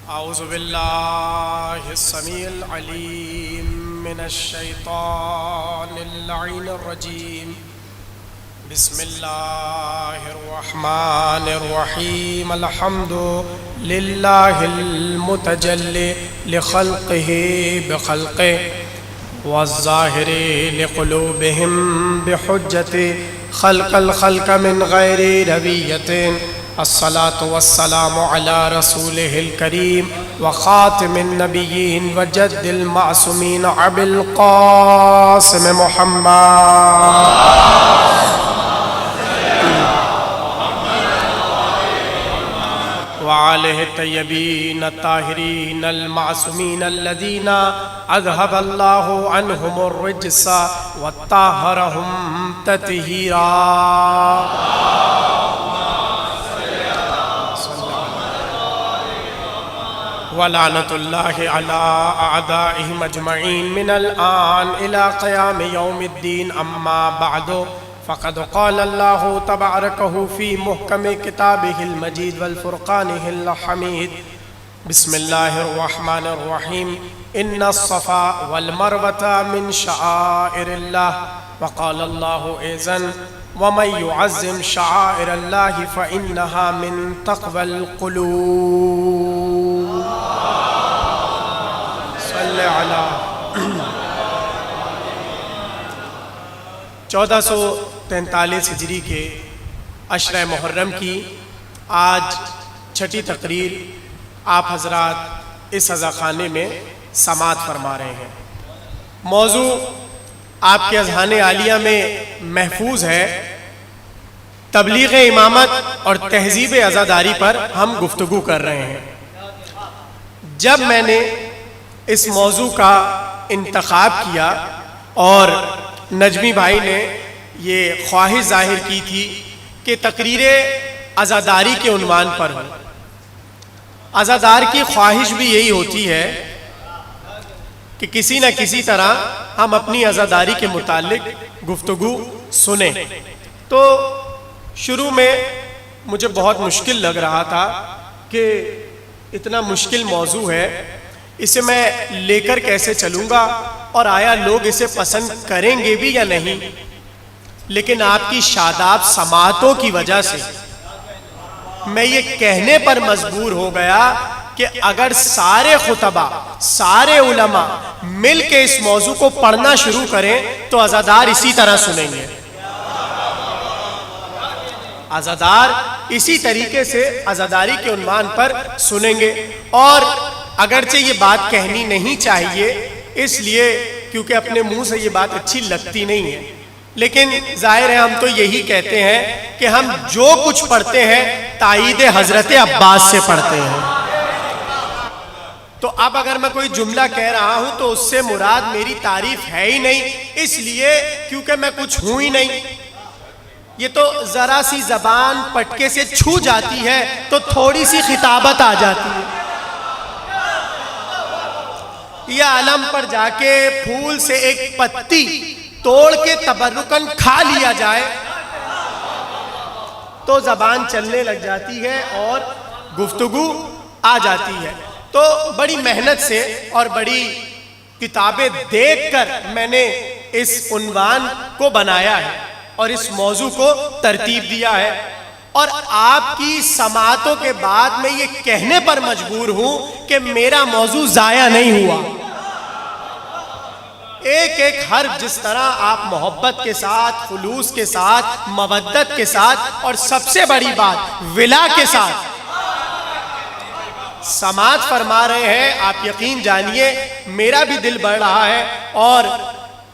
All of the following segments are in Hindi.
औज़ुबिल्लाहिस्समीइल अलीम मिनश्शैतानिर लईनिर रजीम। बिस्मिल्लाहिर्रहमानिर रहीम। अल्हम्दुलिल्लाहिल मुतजल्लि लिखल्क़िही बिखल्क़िही वज़्ज़ाहिरि लिक़ुलूबिहिम बिहुज्जति खल्क़ल खल्क़ मिन गैरि रविय्यतिन। अस्सलातु वस्सलामु अला रसूलिहिल करीम व ख़ातिमिन नबिय्यीन व जद्दिल मासूमीन अबिल क़ासिम मुहम्मद व आलिहि तय्यबीन ताहिरीन अल मासूमीन अल्लज़ीना अज़हबल्लाहु अन्हुमुर रिज्सा व ताहरहुम तत्हीरा। वलानतुल्लाहि अला अअदाइहिम अजमईन मिनल आन इला क़याम यौमिद्दीन। अम्मा बअदु फ़क़द क़ाल अल्लाहु तबारकहु फ़ी मुहकमि किताबिहिल मजीद वल फ़ुरक़ानिहिल हमीद। बिस्मिल्लाहिर रहमानिर रहीम। इन्नस्सफ़ा वल मरवता मिन शआइरिल्लाह व क़ाल अल्लाहु ऐज़न वमन युअज़्ज़िम शआइरल्लाहि फ़इन्नहा मिन तक़वल क़ुलूब। 1443 हिजरी के अशरा मुहर्रम की आज छठी तकरीर आप हजरात इस अज़ाख़ाने में समात फरमा रहे हैं। मौजू आपके अज़हाने आलिया में महफूज है। तबलीग इमामत और तहज़ीब अज़ादारी पर हम गुफ्तगू कर रहे हैं। जब मैंने इस मौजू का इंतखाब किया और नजमी भाई ने ये ख्वाहिश जाहिर की थी कि तकरीर अज़ादारी के उन्वान पर हो। अज़ादार की ख्वाहिश भी यही होती है कि किसी न किसी तरह हम अपनी अज़ादारी के मुतालिक गुफ्तगू सुने। तो शुरू में मुझे बहुत मुश्किल लग रहा था कि इतना मुश्किल मौजू है, इसे मैं लेकर कैसे चलूँगा और आया लोग इसे पसंद करेंगे भी या नहीं। लेकिन आपकी शादाब समातों की वजह से मैं ये कहने पर मजबूर हो गया कि अगर सारे खुतबा सारे उलमा मिल के इस मौजू को पढ़ना शुरू करें तो अज़ादार इसी तरह सुनेंगे। अज़ादार इसी तरीके से अज़ादारी के उन्वान पर सुनेंगे। और अगरचे ये बात कहनी नहीं चाहिए इसलिए क्योंकि अपने मुंह से ये बात अच्छी लगती नहीं है, लेकिन जाहिर है हम तो यही कहते हैं कि हम जो कुछ पढ़ते हैं ताईद हजरत अब्बास से पढ़ते हैं। तो अब अगर मैं कोई जुमला कह रहा हूं तो उससे मुराद मेरी तारीफ है ही नहीं, इसलिए क्योंकि मैं कुछ हूं ही नहीं। ये तो जरा सी जबान पटके से छू जाती है तो थोड़ी सी खिताबत आ जाती है। या अलम पर जाके फूल से एक पत्ती तोड़ के तबर्रुकन खा लिया जाए तो जबान चलने लग जाती है और गुफ्तगू आ जाती है। तो बड़ी मेहनत से और बड़ी किताबें देखकर मैंने इस उन्वान को बनाया है और इस मौजू को तरतीब दिया है। और आपकी समातों के बाद मैं ये कहने पर मजबूर हूं कि मेरा मौजू जाया नहीं हुआ। एक एक हर्फ जिस तरह आप मोहब्बत के साथ, खुलूस के साथ, मवद्दत के साथ और सबसे बड़ी बात विला के साथ समात फरमा रहे हैं, आप यकीन जानिए मेरा भी दिल बढ़ रहा है। और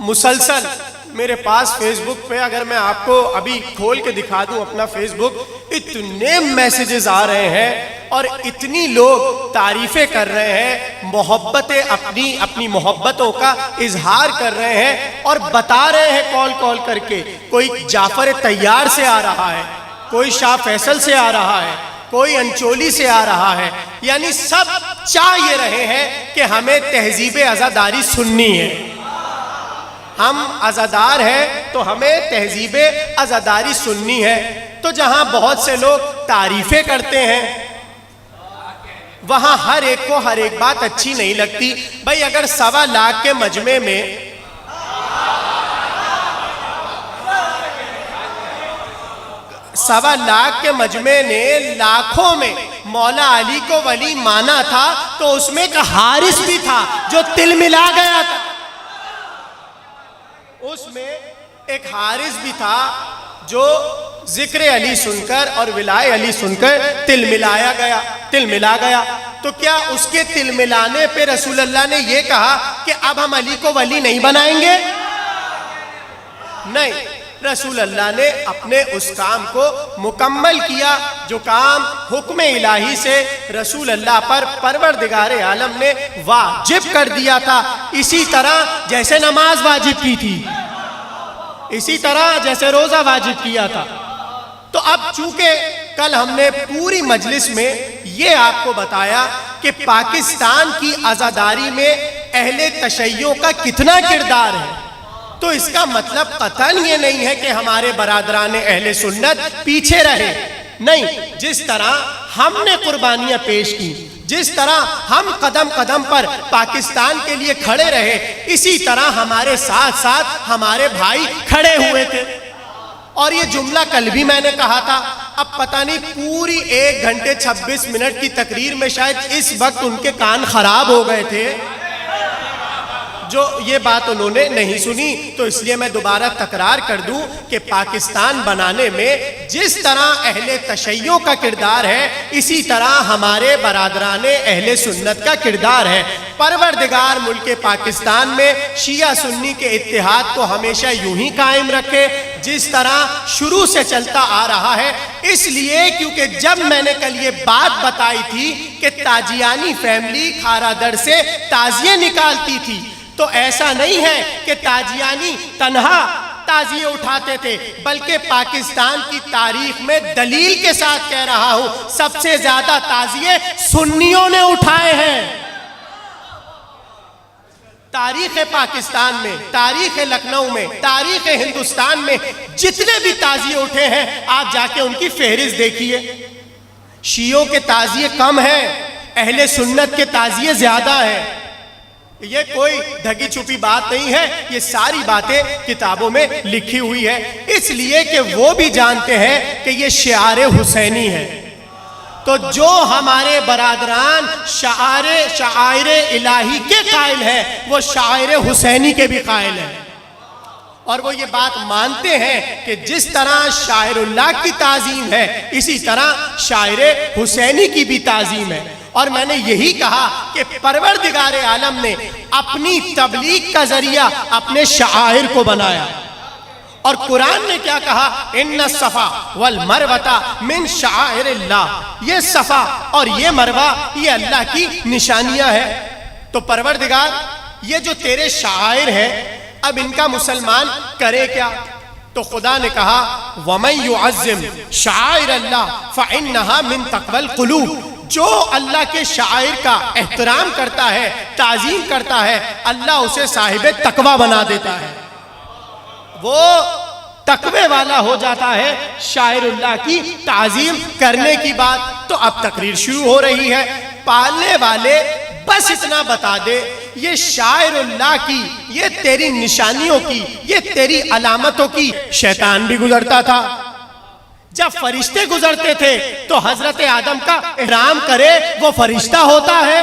मुसलसल मेरे पास फेसबुक पे अगर मैं आपको अभी खोल के दिखा दूं अपना फेसबुक, इतने मैसेजेस आ रहे हैं और इतनी लोग तारीफें कर रहे हैं, मोहब्बतें अपनी मोहब्बतों का इजहार कर रहे हैं और बता रहे हैं कॉल करके। कोई जाफर तैयार से आ रहा है, कोई शाह फैसल से आ रहा है, कोई अंचोली से आ रहा है, यानी सब चाह ये रहे हैं कि हमें तहजीब अज़ादारी सुननी है। हम अज़ादार हैं तो हमें तहजीब अज़ादारी सुननी है। तो जहां बहुत से लोग तारीफें करते हैं, वहां हर एक को हर एक बात अच्छी नहीं लगती। भाई अगर 1.25 लाख के मजमे में ने लाखों में मौला अली को वली माना था, तो उसमें एक हारिस भी था जो तिल मिला गया था। उसमें एक हारिस भी था जो जिक्र अली सुनकर और विलाय अली सुनकर तिल मिला गया। तो क्या उसके तिल मिलाने पे रसूल अल्लाह ने यह कहा कि अब हम अली को वली नहीं बनाएंगे? नहीं, रसूल अल्लाह ने अपने उस काम को मुकम्मल किया जो काम हुक्म इलाही से रसूल अल्लाह पर परवरदिगार आलम ने वाजिब कर दिया था। इसी तरह जैसे नमाज वाजिब की थी, इसी तरह जैसे रोजा वाजिब किया था। तो अब चूंकि कल हमने पूरी मजलिस में ये आपको बताया कि पाकिस्तान की आज़ादारी में अहले तशय्यो का कितना किरदार है, तो इसका मतलब कतई ये नहीं है कि हमारे बरादरान अहले सुन्नत पीछे रहे। नहीं, जिस तरह हमने कुर्बानियां पेश की, जिस तरह हम कदम कदम पर पाकिस्तान के लिए खड़े रहे, इसी तरह हमारे साथ साथ हमारे भाई खड़े हुए थे। और ये जुमला कल भी मैंने कहा था। अब पता नहीं पूरी 1 घंटे 26 मिनट की तकरीर में शायद इस वक्त उनके कान खराब हो गए थे जो ये बात उन्होंने नहीं सुनी। तो इसलिए मैं दोबारा तकरार कर दूं कि पाकिस्तान बनाने में जिस तरह अहले तशय्यो का किरदार है, इसी तरह हमारे बरादराने अहले सुन्नत का किरदार है। परवरदिगार मुल्क पाकिस्तान में शिया सुन्नी के इत्तेहाद को हमेशा यूं ही कायम रखे जिस तरह शुरू से चलता आ रहा है। इसलिए क्योंकि जब मैंने कल ये बात बताई थी कि ताजियानी फैमिली खारादर से ताजिए निकालती थी, तो ऐसा नहीं है कि ताजियानी तन्हा ताजिए उठाते थे, बल्कि पाकिस्तान की तारीख में दलील के साथ कह रहा हूं, सबसे ज्यादा ताजिए सुन्नियों ने उठाए हैं। तारीख पाकिस्तान में, तारीख लखनऊ में, तारीख हिंदुस्तान में जितने भी ताजिए उठे हैं, आप जाके उनकी फहरिस्त देखिए। शियों के ताजिए कम हैं, अहले सुन्नत के ताजिए ज्यादा हैं। ये कोई ढकी छुपी बात नहीं है, ये सारी बातें किताबों में लिखी हुई है। इसलिए कि वो भी जानते हैं कि ये शिआर हुसैनी है। तो जो हमारे बरादरान शायर इलाही के कायल है, वो शायर हुसैनी के भी कायल है। और वो ये बात मानते हैं कि जिस तरह शायरुल्लाह की ताजीम है, इसी तरह शायर हुसैनी की भी ताजीम है। और मैंने यही कहा कि परवरदिगार आलम ने अपनी तबलीग का जरिया अपने शायर को बनाया। और कुरान ने क्या कहा? इन्ना सफा वल मरवता मिन शाइरिल्लाह। ये सफा और ये मरवा ये अल्लाह की निशानियां हैं। तो परवरदिगार, ये जो तेरे शायर हैं, अब इनका मुसलमान करे क्या? तो खुदा ने कहा वमन युअज़्ज़िम शाइरल्लाह फ़इन्नहा मिन तक़वल क़ुलूब। जो अल्लाह के शायर का एहतराम करता है, ताजीम करता है, अल्लाह उसे साहिब तकवा बना देता है, वो तकवे वाला हो जाता है। शायरुल्लाह की ताजीम करने की बात। तो अब तकरीर शुरू हो रही है। पालने वाले बस इतना बता दे, ये शायरुल्लाह की, ये तेरी निशानियों की, ये तेरी अलामतों की शैतान भी गुजरता था। जब फरिश्ते गुजरते थे तो हजरत आदम का इहराम करे वो फरिश्ता होता है,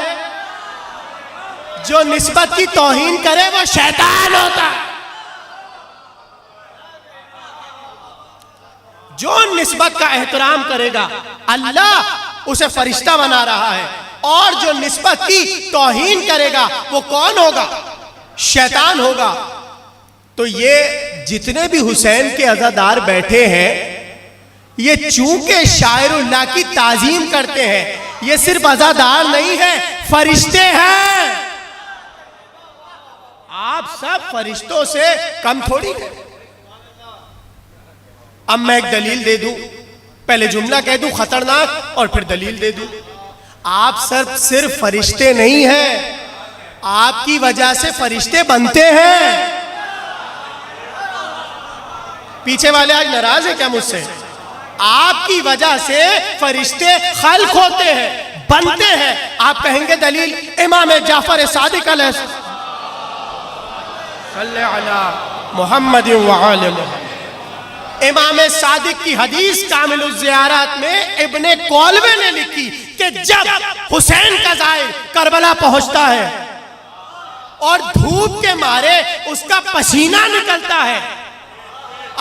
जो निस्बत की तौहीन करे वो शैतान होता है। जो निस्बत का एहतराम करेगा अल्लाह उसे फरिश्ता बना रहा है, और जो निस्बत की तौहीन करेगा वो कौन होगा? शैतान होगा। तो ये जितने भी हुसैन के अज़ादार बैठे हैं, ये चूंकि शायरुल्लाह की ताजीम करते हैं, ये सिर्फ अज़ादार नहीं है, फरिश्ते हैं। आप सब फरिश्तों से कम थोड़ी है। अब मैं एक दलील दे दूं, पहले जुमला कह दूं खतरनाक और फिर दलील दे दूं। आप सब सिर्फ फरिश्ते नहीं हैं, आपकी वजह से फरिश्ते बनते हैं। पीछे वाले आज नाराज है क्या मुझसे? आपकी वजह से फरिश्ते खल्क होते हैं, बनते हैं। आप कहेंगे दलील इमाम जाफर सादिक मोहम्मद इमाम सादिक की हदीस कामिलुल ज़ियारत में इब्ने कौलवे ने लिखी कि जब हुसैन का ज़ाहिर करबला पहुंचता है और धूप के मारे उसका पसीना निकलता है,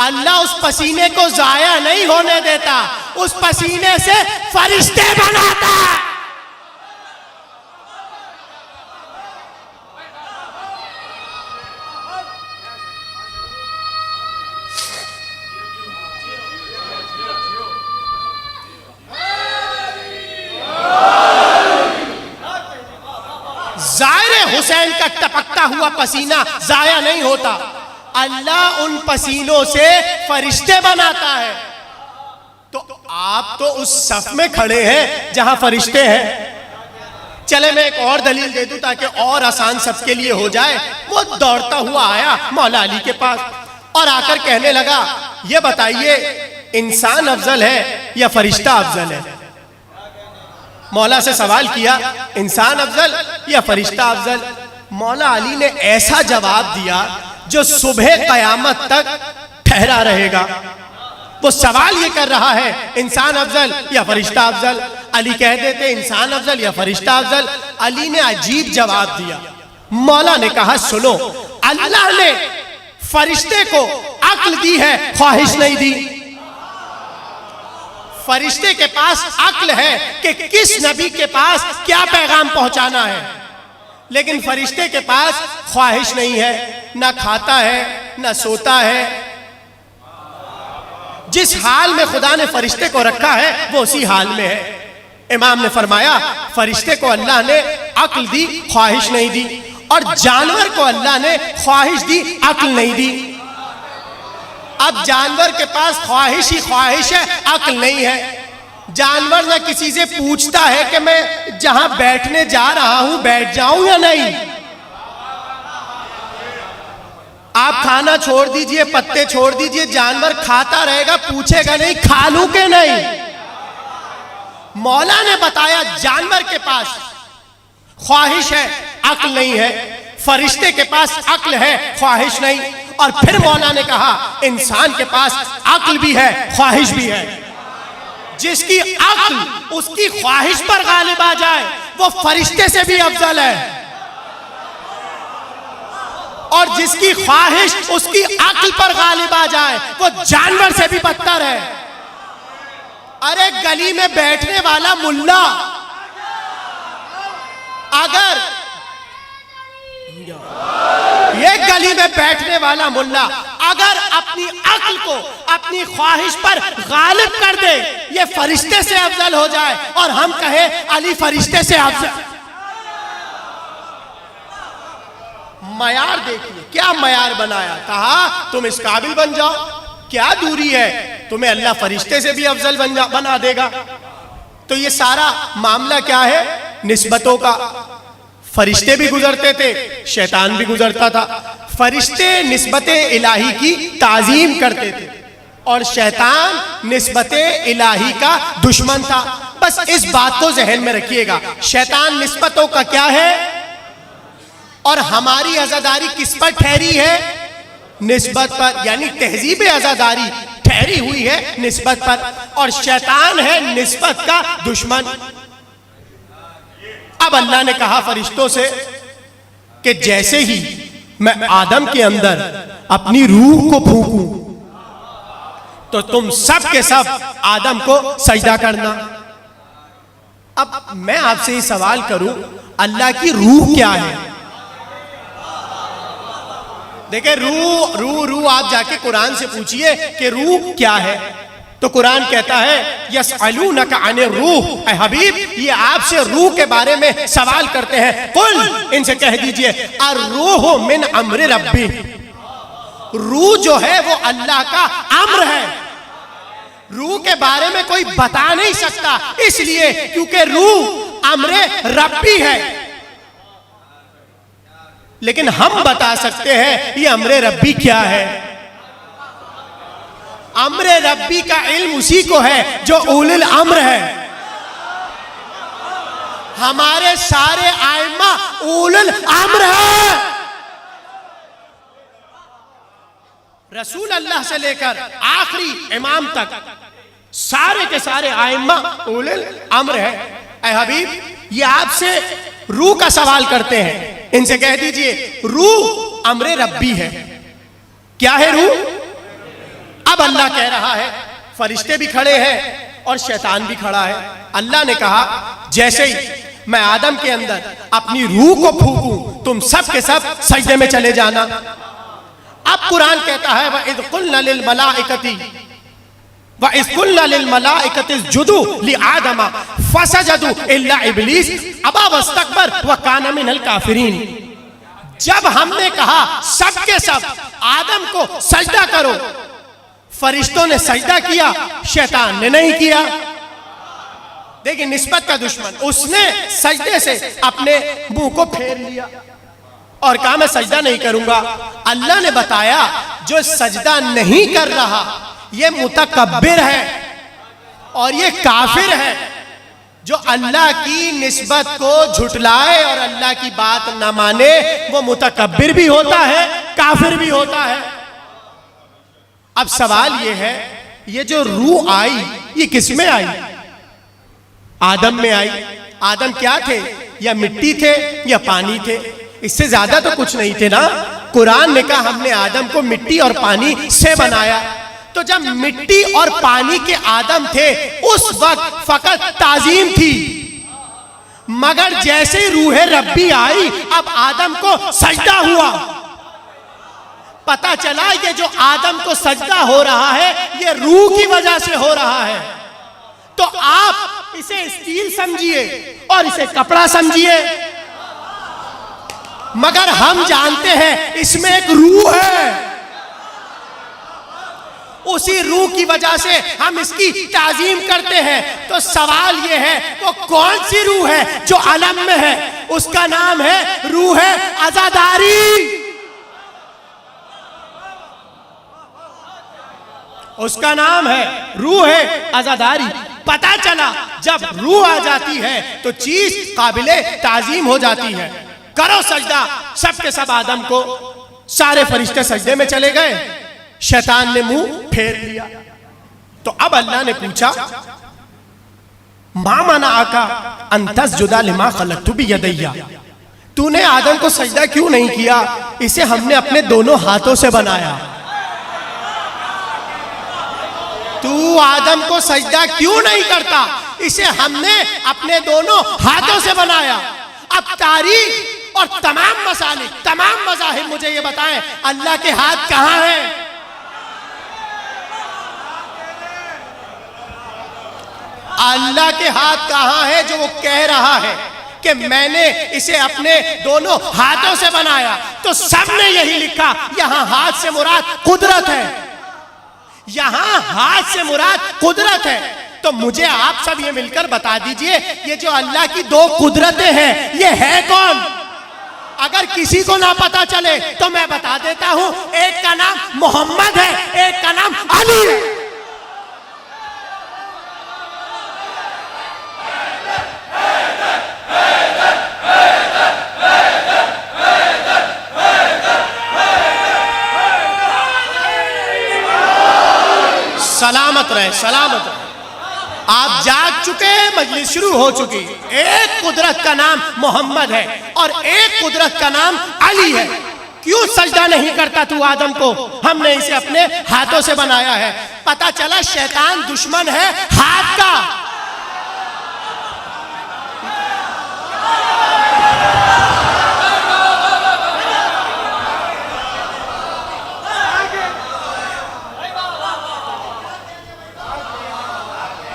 अल्लाह उस पसीने को जाया नहीं होने देता, उस पसीने से फरिश्ते बनाता है। ज़ाहिर हुसैन का टपकता हुआ पसीना जाया नहीं होता, अल्लाह उन पसीनों से फरिश्ते बनाता है। तो आप तो उस सफ में खड़े हैं जहां फरिश्ते हैं। चले मैं एक और दलील दे दूं ताकि और आसान सबके लिए हो जाए। वो दौड़ता हुआ आया मौला अली के पास और आकर कहने लगा, ये बताइए इंसान अफजल है या फरिश्ता अफजल है? मौला से सवाल किया, इंसान अफजल या फरिश्ता अफजल? मौला अली ने ऐसा जवाब दिया जो सुबह कयामत तक ठहरा रहेगा। वो सवाल ये कर रहा है इंसान अफजल या फरिश्ता अफजल? अली कह देते इंसान अफजल या फरिश्ता अफजल। अली ने अजीब जवाब दिया। मौला ने कहा, सुनो, अल्लाह ने फरिश्ते को अक्ल दी है, ख्वाहिश नहीं दी। फरिश्ते के पास अक्ल है कि किस नबी के पास क्या पैगाम पहुंचाना है, लेकिन फरिश्ते के पास ख्वाहिश नहीं है, ना खाता है ना सोता है। जिस हाल में खुदा ने फरिश्ते को रखा है वो उसी हाल में है। इमाम ने फरमाया, फरिश्ते को अल्लाह ने अक्ल दी, ख्वाहिश नहीं दी, और जानवर को अल्लाह ने ख्वाहिश दी, अक्ल नहीं दी। अब जानवर के पास ख्वाहिश ही ख्वाहिश है, अक्ल नहीं है। जानवर ना किसी से पूछता है कि मैं जहां बैठने जा रहा हूं बैठ जाऊं या नहीं। आप खाना छोड़ दीजिए, पत्ते छोड़ दीजिए, जानवर खाता रहेगा, पूछेगा नहीं खा लूं के नहीं। मौला ने बताया जानवर के पास ख्वाहिश है, अक्ल नहीं है। फरिश्ते के पास अक्ल है, ख्वाहिश नहीं। और फिर मौला ने कहा इंसान के पास अक्ल भी है, ख्वाहिश भी है। जिसकी अक्ल उसकी ख्वाहिश पर गालिब आ जाए वो फरिश्ते से भी अफजल है, और जिसकी ख्वाहिश उसकी अक्ल पर गालिब आ जाए वो जानवर से भी बदतर है। अरे गली में बैठने वाला मुल्ला अगर ये गली में बैठने वाला मुल्ला अगर अपनी अक्ल को अपनी ख्वाहिश पर गालिब कर दे, ये फरिश्ते से अफजल हो जाए, और हम कहें अली फरिश्ते से अफजल। मयार देखिए, क्या मयार बनाया। कहा तुम इस काबिल बन जाओ, क्या दूरी है, तुम्हें अल्लाह फरिश्ते से भी अफजल बना देगा। तो ये सारा मामला क्या है? निस्बतों का। फरिश्ते भी गुजरते थे, शैतान भी गुजरता था। फरिश्ते निस्बते इलाही की ताजीम करते थे और शैतान निस्बते इलाही का दुश्मन था। बस इस बात को जहन में रखिएगा, शैतान निस्बतों का क्या है और हमारी अज़ादारी किस पर ठहरी है? निस्बत पर। यानी तहजीब अज़ादारी ठहरी हुई है निस्बत पर, और शैतान है निस्बत का दुश्मन। अब अल्लाह ने कहा फरिश्तों से कि जैसे ही मैं आदम के अंदर अपनी रूह को फूंकूं तो तुम सब के सब आदम को सजदा करना। अब मैं आपसे ये सवाल करूं, अल्लाह की रूह क्या है? देखिए, रूह आप जाके कुरान से पूछिए कि रूह क्या है, तो कुरान कहता है यसअलूनका अनिर रूह, ऐ हबीब ये आपसे रूह के बारे में सवाल करते हैं। कुल इनसे कह दीजिए अर्रूहु मिन अम्रि रब्बी, रूह जो है वो अल्लाह का अम्र है। रूह के बारे में कोई बता नहीं सकता, इसलिए क्योंकि रूह अम्रे रब्बी है। लेकिन हम बता सकते हैं ये अम्रे रब्बी क्या है। अम्रे रब्बी का इल्म उसी को है जो उलिल अम्र है। हमारे सारे आइम्मा उलुल अम्र है। रसूल अल्लाह से लेकर आखिरी इमाम तक सारे के सारे आइम्मा उलुल अम्र है। ऐ हबीब, ये आपसे रूह का सवाल करते हैं, इनसे कह दीजिए रूह अम्रे रब्बी है। क्या है रूह? अब अल्लाह कह रहा है, फरिश्ते भी खड़े हैं और शैतान भी खड़ा है। अल्लाह ने कहा जैसे ही मैं आदम के अंदर अपनी रूह को फूंकूं, तुम सब के सब सजदे में चले जाना। अब कुरान कहता है वइज़ क़ुलना लिल मलाइकति वइज़ क़ुलना लिल मलाइकति इसजुदू लि आदम फसजदू इल्ला इब्लीस अबा वस्तकबर व कान मिनल काफिरीन। जब हमने कहा सब के सब आदम को सजदा करो, फरिश्तों ने सजदा किया, शैतान ने नहीं किया। देखिए निस्बत का दुश्मन, उसने सजदे से अपने मुंह को फेर लिया और कहा मैं सजदा नहीं करूंगा। अल्लाह ने बताया जो सजदा नहीं कर रहा ये मुतकब्बिर है और ये काफिर है। जो अल्लाह की निस्बत को झुटलाए और अल्लाह की बात न माने वो मुतकब्बिर भी होता है, काफिर भी होता है। अब सवाल ये है, ये जो रूह आई ये किस में आई? आदम में आई। आदम क्या थे? या मिट्टी थे या पानी थे? इससे ज्यादा तो कुछ नहीं थे ना। कुरान ने कहा हमने आदम को मिट्टी और पानी से बनाया। तो जब मिट्टी और पानी के आदम थे उस वक्त फकत ताजीम थी, मगर जैसे रूह रब्बी आई अब आदम को सजदा हुआ। पता चला ये जो आदम को सजदा हो रहा है ये रूह की वजह से हो रहा है। तो आप इसे स्टील समझिए और इसे कपड़ा समझिए, मगर हम जानते हैं इसमें एक रूह है। उसी रूह की वजह से हम इसकी ताजीम करते हैं। तो सवाल यह है वो कौन सी रूह है जो अलम में है? उसका नाम है रूह अज़ादारी। उसका नाम है रूह अज़ादारी। पता चला जब रूह आ जाती है तो चीज काबिले ताजीम हो जाती है। करो सजदा, सबके सब आदम को, सारे फरिश्ते सजदे में चले गए, शैतान ने मुंह फेर लिया। तो अब अल्लाह ने पूछा मा मना आका अंतस्जुदा लिमा खलक़तु बियदैया, तूने आदम को सजदा क्यों नहीं किया? इसे हमने अपने दोनों हाथों से बनाया। तू आदम को सजदा क्यों नहीं करता? इसे हमने अपने दोनों हाथों से बनाया। अब तारीख और तमाम मसालिक, तमाम मज़ाहिब मुझे ये बताएं अल्लाह के हाथ कहां हैं? अल्लाह के हाथ कहां है जो वो कह रहा है कि मैंने इसे अपने दोनों हाथों से बनाया? तो सबने यही लिखा, यहां हाथ से मुराद कुदरत है, यहां हाथ से मुराद कुदरत है। तो मुझे आप सब ये मिलकर बता दीजिए ये जो अल्लाह की दो कुदरतें हैं ये है कौन? अगर किसी को ना पता चले तो मैं बता देता हूं, एक का नाम मोहम्मद है, एक का नाम अली है। सलामत रहे, सलामत रहे। आप जाग चुके, मजलिस शुरू हो चुकी। एक कुदरत का नाम मोहम्मद है और एक कुदरत का नाम अली है। क्यों सजदा नहीं करता तू आदम को? हमने इसे अपने हाथों से बनाया है। पता चला शैतान दुश्मन है हाथ का।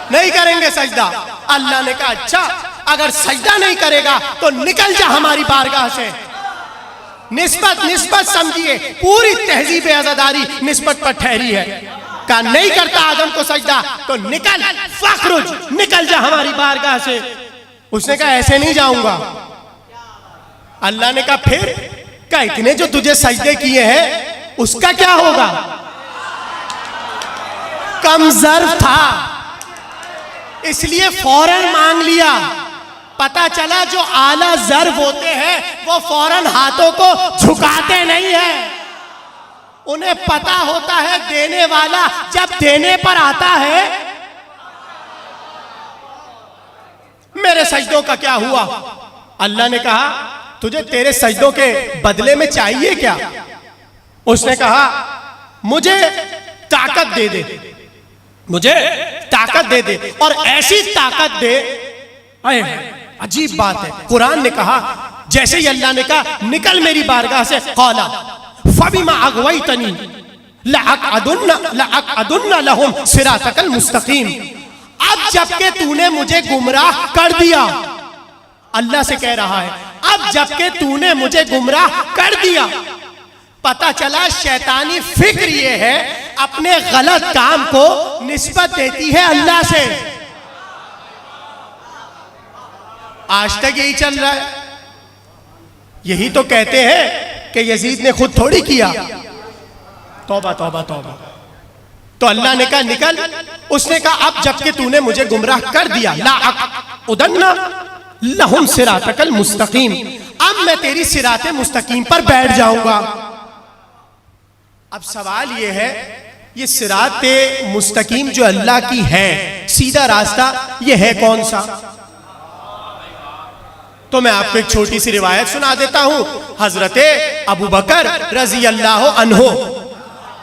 नहीं करेंगे सजदा। अल्लाह ने कहा अच्छा अगर सजदा नहीं करेगा तो निकल जा हमारी बारगाह से। निस्बत निस्बत समझिए, पूरी तहजीब अज़ादारी निस्बत पर ठहरी है। कहा नहीं करता आदम को सजदा तो निकल, फखरुज, निकल जा हमारी बारगाह से। उसने कहा ऐसे नहीं जाऊंगा। अल्लाह ने कहा फिर? कहा इतने जो तुझे सजदे किए हैं उसका क्या होगा? कम ज़र्फ था इसलिए फौरन मांग लिया। पता चला जो आला ज़र्ब होते हैं वो फौरन हाथों को झुकाते नहीं है, उन्हें पता होता है देने वाला जब देने पर आता है। मेरे सजदों का क्या हुआ? अल्लाह ने कहा तुझे तेरे सजदों के बदले में चाहिए क्या? उसने कहा मुझे ताकत दे दे, मुझे ताकत दे दे, और ऐसी ताकत दे। अजीब बात है, कुरान ने कहा जैसे ही अल्लाह ने कहा निकल मेरी बारगाह से, क़ाला फबिमा अग़वैतनी लअक़अदुन्ना लहुम सिरातकल मुस्तक़ीम। अब जबकि तूने मुझे गुमराह कर दिया, अल्लाह से कह रहा है अब जबकि तूने मुझे गुमराह कर दिया। पता चला शैतानी फिक्र ये है अपने गलत काम को निस्बत देती है अल्लाह से। आज तक यही चल रहा है। यही तो कहते हैं कि यजीद ने खुद थोड़ी किया। तौबा तौबा तौबा। तो अल्लाह ने कहा निकल। उसने कहा अब जबकि तूने मुझे गुमराह कर दिया, लअक़अदुन्ना लहुम सिरातकल मुस्तक़ीम, अब मैं तेरी सिराते मुस्तकीम पर बैठ जाऊंगा। अब सवाल यह है ये सिराते मुस्तकीम जो अल्लाह की है, सीधा रास्ता, ये है कौन सा? तो मैं आपको एक छोटी सी रिवायत सुना देता हूं। हजरते अबू बकर रजी अल्लाह अन्हो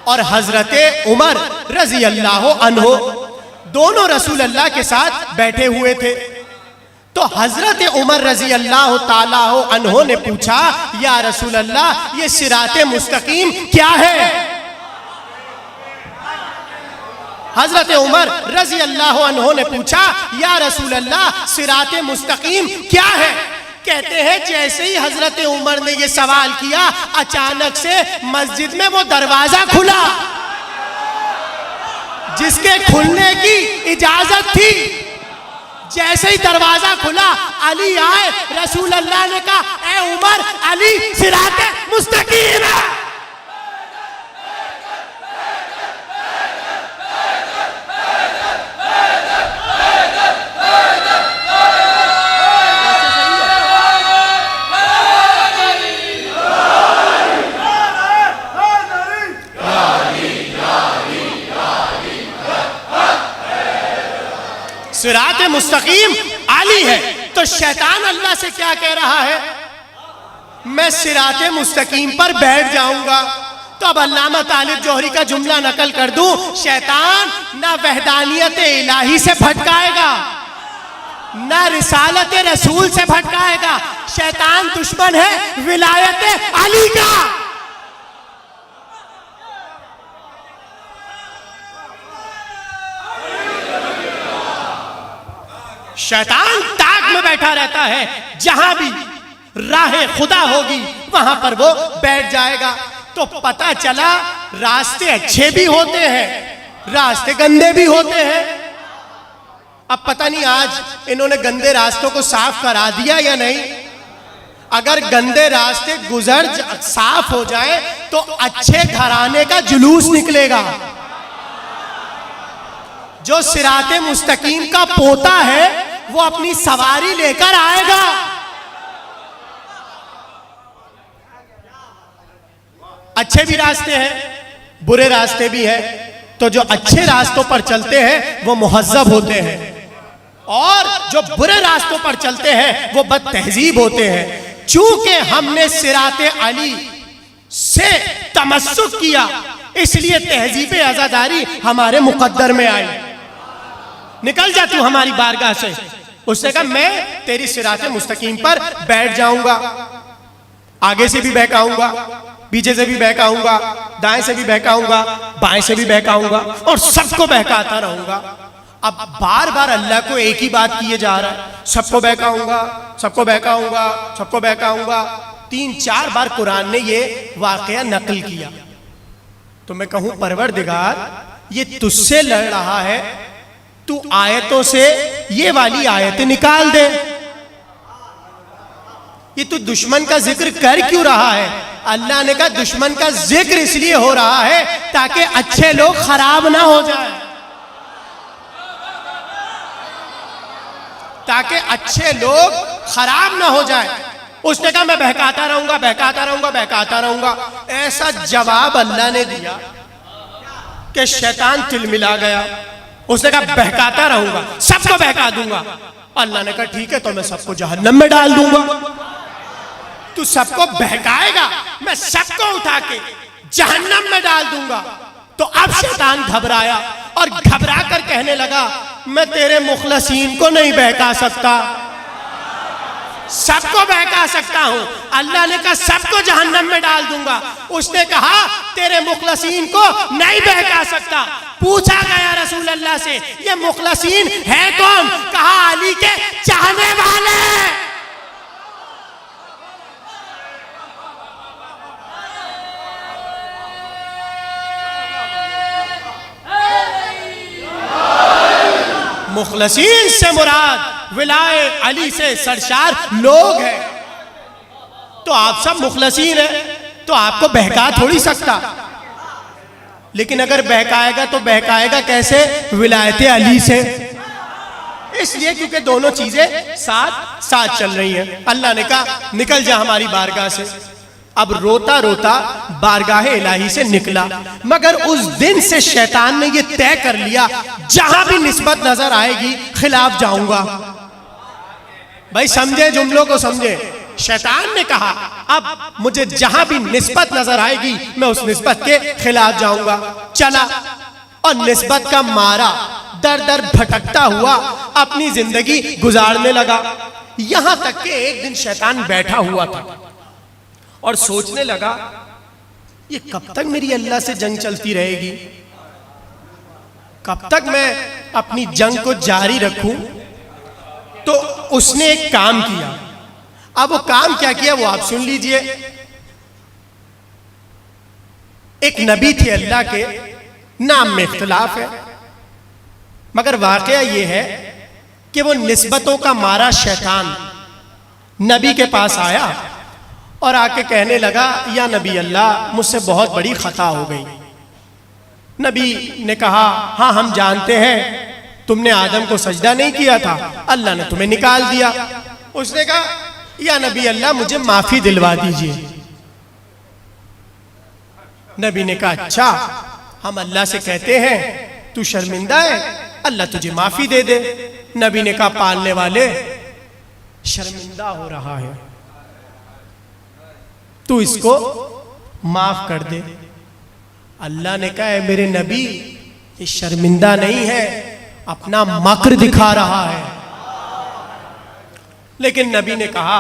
और हजरते उमर रजी अल्लाह अन्हो दोनों रसूल अल्लाह के साथ बैठे हुए थे। तो हजरत उमर रजी अल्लाह ताला अन्हो ने पूछा या रसूल अल्लाह ये सिराते मुस्तकीम क्या है? हजरत उमर रजी अल्लाह अन्हो ने पूछा या रसूल अल्लाह सिराते मुस्तकीम क्या है? कहते हैं जैसे ही हजरत उमर ने ये सवाल किया अचानक से मस्जिद में वो दरवाजा खुला जिसके खुलने की इजाजत थी। जैसे ही दरवाजा खुला अली आए, रसूल अल्लाह ने कहा ए उमर, अली सिराते मुस्तकीम है। सिराते मुस्तकीम अली है। तो शैतान अल्लाह से क्या कह रहा है? मैं सिराते मुस्तकीम पर बैठ जाऊंगा। तो अब अल्लामा तालिब जौहरी का जुमला नकल कर दूं, शैतान ना वहदानियत इलाही से भटकाएगा ना रिसालत रसूल से भटकाएगा। शैतान दुश्मन है विलायत अली का। शैतान ताक में बैठा रहता है, जहां भी राहे खुदा होगी वहां पर वो बैठ जाएगा। तो पता चला रास्ते अच्छे भी होते हैं, रास्ते गंदे भी होते हैं। अब पता नहीं आज इन्होंने गंदे रास्तों को साफ करा दिया या नहीं। अगर गंदे रास्ते गुजर साफ हो जाए तो अच्छे घराने का जुलूस निकलेगा। जो सिराते मुस्तकीम का पोता है वो अपनी सवारी लेकर आएगा। अच्छे भी रास्ते हैं, बुरे रास्ते भी हैं। तो जो अच्छे रास्तों पर चलते हैं वो मुहज्जब होते हैं और जो बुरे रास्तों पर चलते हैं वो बद तहजीब होते हैं। चूंकि हमने सिराते अली से तमस्सुक किया इसलिए तहजीब आजादारी हमारे मुकद्दर में आई। निकल जा तू हमारी बारगाह से। उसने कहा मैं तेरी सिराते मुस्तकीम पर बैठ जाऊंगा, आगे से भी बहकाऊंगा, पीछे से भी बहकाऊंगा, दाएं से भी बहकाऊंगा, बाएं से भी बहकाऊंगा और सबको बहकाता रहूंगा। अब बार बार अल्लाह को एक ही बात किए जा रहा है, सबको बहकाऊंगा, सबको बहकाऊंगा, सबको बहकाऊंगा। 3-4 बार कुरान ने ये वाकया नकल किया। तो मैं कहूं परवरदिगार ये तुझसे लड़ रहा है, तू आयतों से ये वाली आयतें निकाल दे। ये तू दुश्मन का जिक्र कर क्यों रहा है? अल्लाह ने कहा दुश्मन का जिक्र इसलिए हो रहा है ताकि अच्छे लोग खराब ना हो जाए। ताकि अच्छे लोग खराब ना हो जाए। उसने कहा मैं बहकाता रहूंगा, बहकाता रहूंगा, बहकाता रहूंगा। ऐसा जवाब अल्लाह ने दिया कि शैतान तिलमिला गया। उसने कहा बहकाता रहूंगा, सबको बहका दूंगा। अल्लाह ने कहा ठीक है, तो मैं सबको जहन्नम में डाल दूंगा। तू सबको बहकाएगा, मैं सबको उठा के जहन्नम में डाल दूंगा। तो अब शैतान घबराया और घबरा कर कहने लगा मैं तेरे मुखलसीन को नहीं बहका सकता, सबको बहका सकता हूं। अल्लाह ने कहा सबको जहन्नम में डाल दूंगा। उसने कहा तेरे मुखलसीन को नहीं बहका सकता। पूछा गया रसूल अल्लाह से ये मुखलसीन है कौन? कहा अली के चाहने वाले। मुखलसीन से मुराद विलाए अली से सरशार लोग हैं। तो आप सब मुखलसीन हैं, तो आपको बहका थोड़ी सकता। लेकिन अगर बहकाएगा तो बहकाएगा कैसे? विलायत अली से। इसलिए क्योंकि दोनों चीजें साथ साथ चल रही हैं। अल्लाह ने कहा निकल जा हमारी बारगाह से। अब रोता रोता बारगाह इलाही से निकला, मगर उस दिन से शैतान ने यह तय कर लिया जहां भी निस्बत नजर आएगी खिलाफ जाऊंगा। भाई समझे, जुमलों को समझे। शैतान ने कहा अब मुझे जहां भी निस्बत नजर आएगी मैं उस निस्बत के खिलाफ जाऊंगा। चला और निस्बत का मारा दर दर भटकता हुआ अपनी जिंदगी गुजारने लगा। यहां तक कि एक दिन शैतान बैठा हुआ था और सोचने लगा ये कब तक मेरी अल्लाह से जंग चलती रहेगी, कब तक मैं अपनी जंग को जारी रखूं। तो उसने एक काम किया। अब वो काम क्या किया वो आप सुन लीजिए। एक नबी थे अल्लाह के, नाम में इख्तिलाफ है, मगर वाकया ये है कि वो निस्बतों का मारा शैतान नबी के पास आया और आके कहने लगा या नबी अल्लाह मुझसे बहुत बड़ी खता हो गई। नबी ने कहा हाँ हम जानते हैं तुमने आदम को सजदा नहीं किया था, अल्लाह ने तुम्हें निकाल दिया। उसने कहा या नबी अल्लाह मुझे माफी दिलवा दीजिए। नबी ने कहा अच्छा हम अल्लाह से कहते हैं तू शर्मिंदा है, अल्लाह तुझे माफी दे दे। नबी ने कहा पालने वाले शर्मिंदा हो रहा है, तू इसको माफ कर दे। अल्लाह ने कहा मेरे नबी ये शर्मिंदा नहीं है, अपना मक्र दिखा रहा है। लेकिन नबी ने कहा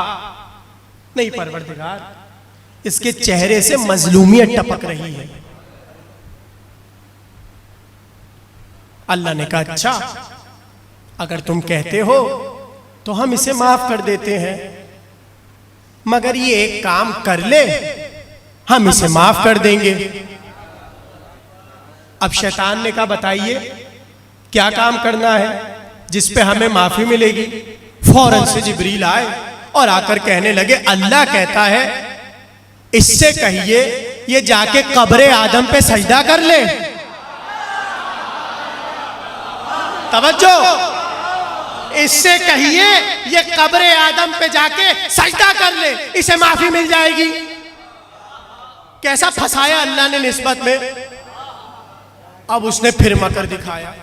नहीं परवरदिगार, इसके चेहरे से मजलूमियत टपक रही है। अल्लाह ने कहा अच्छा अगर तुम कहते हो तो हम इसे माफ कर देते हैं, मगर ये एक काम कर ले हम इसे माफ कर देंगे। अब शैतान ने कहा बताइए क्या काम करना है जिस पे हमें माफी मिलेगी। फौरन से जिब्रील आए और आकर कहने लगे अल्लाह कहता है इससे कहिए ये जाके कब्रे आदम पे सजदा कर ले। तवज्जो, इससे कहिए ये कब्रे आदम पे जाके सजदा कर ले, इसे माफी मिल जाएगी। कैसा फंसाया अल्लाह ने निस्बत में। अब उसने फिर मकर दिखाया,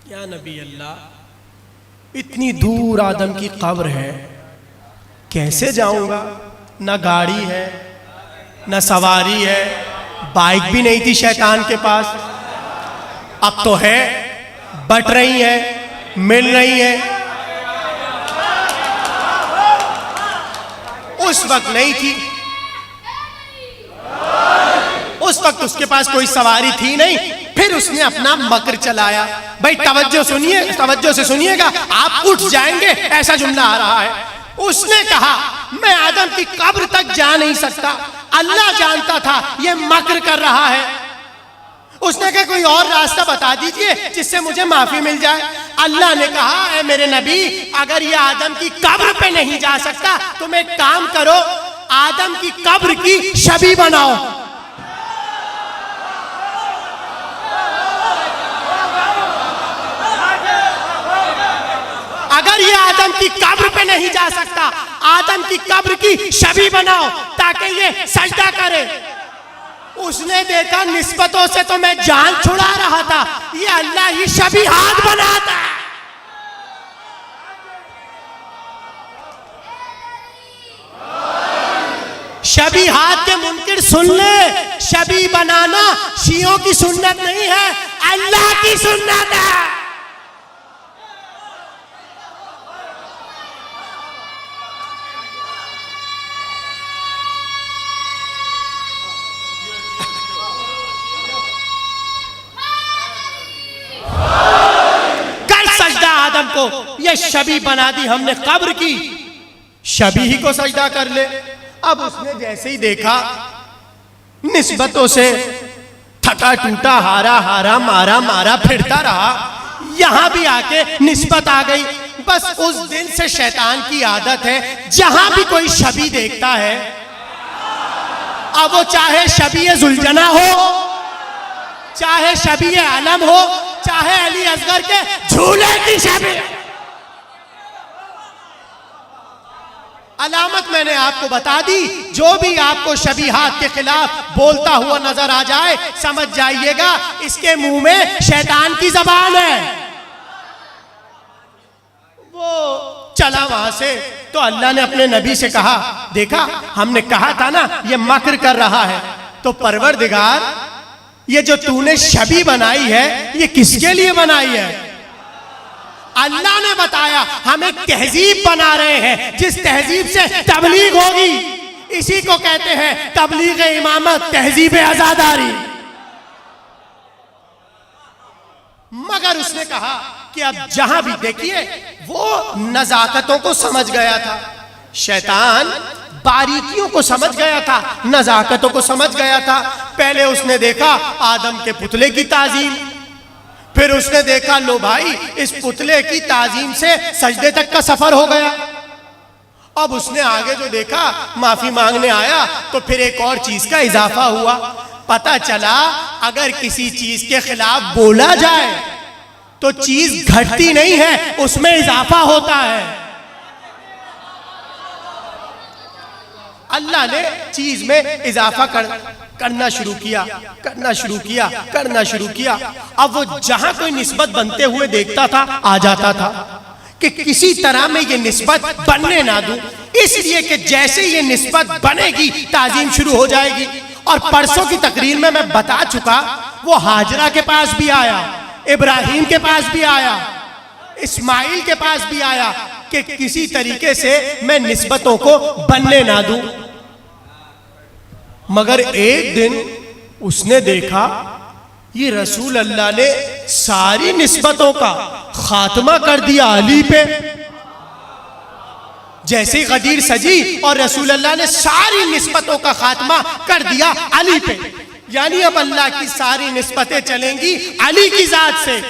या नबी अल्लाह इतनी दूर आदम की कब्र है, कैसे जाऊंगा? ना गाड़ी है ना सवारी है, बाइक भी नहीं थी शैतान के पास, अब तो है, बट रही है, मिल रही है। उस वक्त नहीं थी, उस वक्त उसके पास कोई सवारी थी नहीं। फिर उसने अपना मकर चलाया। भाई तवज्जो सुनिए, तवज्जो से सुनिएगा, आप उठ जाएंगे, ऐसा जुमला आ रहा है। उसने कहा मैं आदम की कब्र तक जा नहीं सकता, अल्लाह जानता था ये मकर कर रहा है। उसने कहा कोई और रास्ता बता दीजिए जिससे मुझे माफी मिल जाए। अल्लाह ने कहा ऐ मेरे नबी, अगर ये आदम की कब्र पे नहीं जा सकता तुम एक काम करो, आदम की कब्र की छवि बनाओ। अगर आदम की कब्र पे नहीं जा सकता, आदम की कब्र की छवि बनाओ ताकि ये सजदा करे। उसने देखा निस्बतों से तो मैं जान छुड़ा रहा था, ये अल्लाह ही छवि हाथ बनाता है। शबी हाथ के मुनकिर सुन ले, शबी बनाना शियों की सुन्नत नहीं है, अल्लाह की सुन्नत है। कर सजदा आदम को, ये शबी बना दी हमने कब्र की, शबी ही को सजदा कर ले। अब उसने जैसे ही देखा निस्बतों से थका टूटा, हारा हारा, मारा मारा फिरता रहा, यहां भी आके निस्बत आ गई। बस उस दिन से शैतान की आदत है, जहां भी कोई छवि देखता है, अब वो चाहे शबी जुलजना हो, चाहे शबी आलम हो, चाहे अली असगर के झूले की छवि। अलामत मैंने आपको बता दी, जो भी आपको शबीहात के खिलाफ बोलता हुआ नजर आ जाए, समझ जाइएगा इसके मुंह में शैतान की जबान है। वो चला वहां से, तो अल्लाह ने अपने नबी से कहा, देखा हमने कहा था ना ये मक्र कर रहा है। तो परवरदिगार, ये जो तूने छवि बनाई है ये किसके लिए बनाई है? अल्लाह ने बताया हम एक तहजीब बना रहे हैं, जिस तहजीब से तबलीग होगी, इसी को कहते हैं तबलीग इमामत, तहजीब आजादारी। मगर उसने कहा कि अब जहां भी देखिए, वो नजाकतों को समझ गया था, शैतान बारीकियों को समझ गया था, नजाकतों को समझ गया था। पहले उसने देखा आदम के पुतले की ताजीम, फिर उसने देखा लो भाई इस पुतले की ताजीम से सजदे तक का सफर हो गया। अब उसने आगे जो देखा, माफी मांगने आया, तो फिर एक और चीज का इजाफा हुआ। पता चला अगर किसी चीज के खिलाफ बोला जाए तो चीज घटती नहीं है, उसमें इजाफा होता है। अल्लाह ने चीज में इजाफा करना शुरू किया, करना शुरू किया, करना शुरू किया। अब वो जहां कोई निस्बत बनते हुए देखता था, आ जाता था कि किसी तरह में ये निस्बत बनने ना दूं, इसलिए कि जैसे ये निस्बत बनेगी ताजीम शुरू हो जाएगी। और परसों की तकरीर में मैं बता चुका, वो हाजरा के पास भी आया, इब्राहिम के पास भी आया, इस्माइल के पास भी आया कि किसी तरीके से मैं निस्बतों को बनने ना दूं। मगर एक दिन उसने देखा ये रसूल अल्लाह ने सारी निस्बतों का खात्मा कर दिया अली पे। जैसे गदीर सजी और रसूल अल्लाह ने सारी निस्बतों का खात्मा कर दिया अली पे, यानी अब अल्लाह की सारी निस्बतें चलेंगी अली की जात से।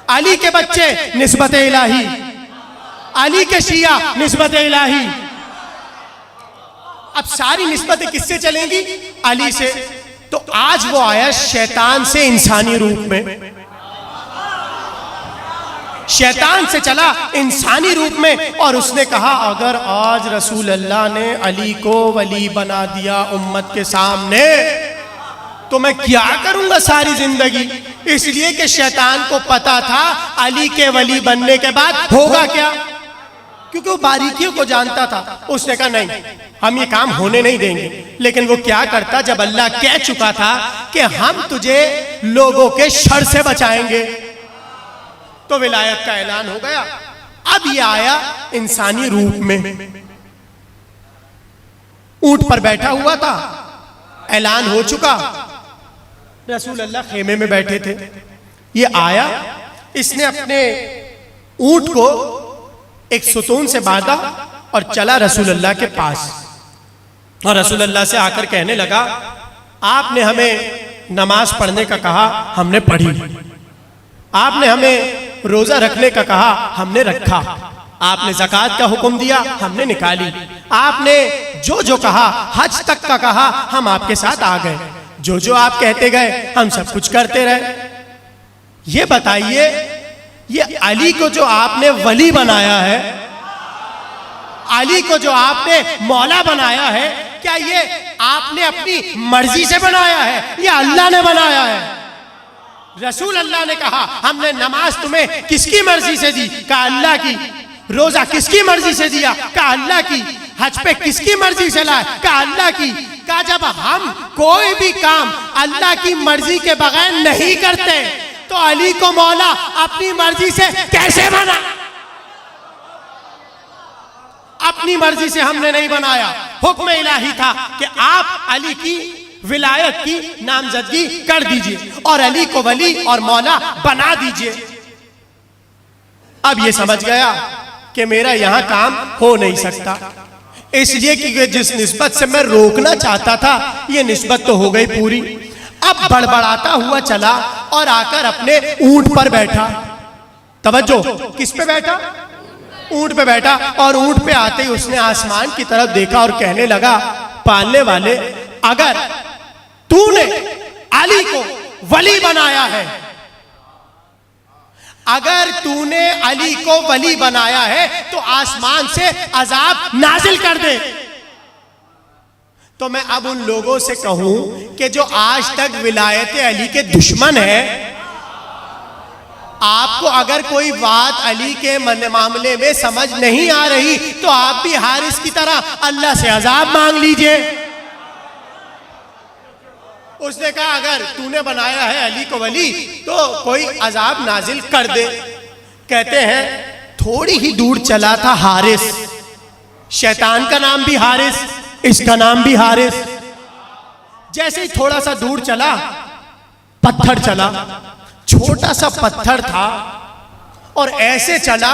अली के बच्चे निस्बत इलाही, अली के शिया निस्बत इलाही। अब सारी निस्बतें किससे चलेंगी? अली से। तो आज वो आया शैतान से इंसानी रूप में, शैतान से चला इंसानी रूप में, और उसने कहा अगर आज रसूल अल्लाह ने अली को वली बना दिया उम्मत के सामने तो मैं क्या करूंगा सारी जिंदगी। इसलिए कि शैतान को पता था अली के वली बनने के बाद होगा क्या, क्योंकि वो बारीकियों को जानता था। उसने कहा नहीं, हम ये काम होने नहीं देंगे। लेकिन वो क्या करता, जब अल्लाह कह चुका था कि हम तुझे लोगों के शर से बचाएंगे, तो विलायत का ऐलान हो गया। अब ये आया इंसानी रूप में, ऊंट पर बैठा हुआ था, ऐलान हो चुका, रसूल अल्लाह खेमे में बैठे थे। ये आया, इसने अपने ऊंट को एक सुतून से बांधा और चला रसूल अल्लाह के पास, और रसूल अल्लाह से आकर कहने लगा आपने हमें नमाज पढ़ने का कहा, हमने पढ़ी। आपने हमें रोजा रखने का कहा, हमने रखा। आपने ज़कात का हुक्म दिया, हमने निकाली। आपने जो जो कहा, हज तक का कहा, हम आपके साथ आ गए। जो जो आप कहते गए हम सब कुछ करते रहे। ये बताइए ये अली को जो आपने वली बनाया है, अली को जो आपने मौला बनाया है, क्या ये आपने अपनी मर्जी से बनाया है या अल्लाह ने बनाया है? रसूल अल्लाह ने कहा हमने नमाज तुम्हें किसकी मर्जी से दी? कहा अल्लाह की। रोजा किसकी मर्जी से दिया? कहा अल्लाह की। हज पे किसकी मर्जी से लाए? कहा अल्लाह की। कहा जब हम कोई भी काम अल्लाह की मर्जी के बगैर नहीं करते तो अली को मौला अपनी मर्जी से कैसे बना? अपनी मर्जी से हमने नहीं बनाया, हुक्म इलाही था कि आप अली की विलायत की नामजदगी कर दीजिए और अली को वली और मौला बना दीजिए। अब ये समझ गया कि मेरा यहां काम हो नहीं सकता, इसलिए कि जिस निस्बत से मैं रोकना चाहता था ये निस्बत तो हो गई पूरी। अब बड़बड़ाता हुआ चला और आकर अपने ऊंट पर बैठा। तवज्जो, किस पे बैठा? ऊंट पे बैठा। और ऊंट पे आते ही उसने आसमान की तरफ देखा और कहने लगा, पालने वाले, अगर तूने अली को वली बनाया है, अगर तूने अली को वली बनाया है तो आसमान से अजाब नाजिल कर दे। तो मैं अब उन लोगों से कहूं कि जो आज तक विलायत अली के दुश्मन है, आपको अगर कोई बात अली के मामले में समझ नहीं आ रही तो आप भी हारिस की तरह अल्लाह से अजाब मांग लीजिए। उसने कहा अगर तूने बनाया है अली को वली तो कोई अजाब नाजिल कर दे। कहते हैं थोड़ी ही दूर चला था हारिस, शैतान का नाम भी हारिस, इसका नाम भी हारिस। जैसे ही थोड़ा सा दूर चला, पत्थर चला, छोटा सा पत्थर था और ऐसे चला,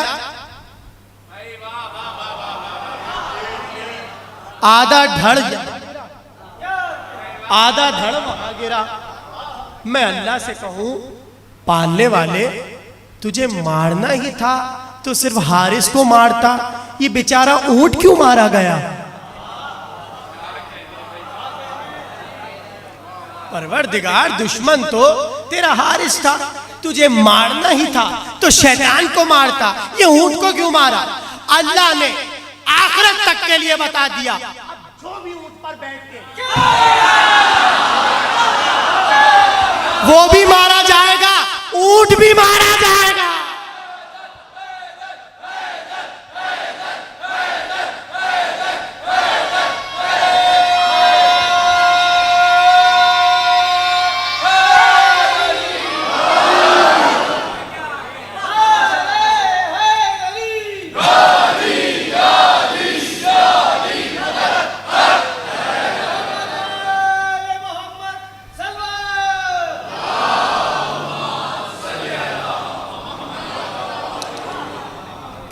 आधा धड़ वहां गिरा। मैं अल्लाह से कहूं, पालने वाले, तुझे मारना ही था तो सिर्फ हारिस को मारता, ये बेचारा ऊंट क्यों मारा गया? परवरदिगार, दुश्मन तो तेरा हारिस था, तुझे मारना ही था तो शैतान को मारता, ये ऊंट को क्यों मारा? अल्लाह ने आखिरत तक के लिए बता दिया, जो भी ऊंट पर बैठ के वो भी मारा जाएगा, ऊंट भी मारा जाएगा।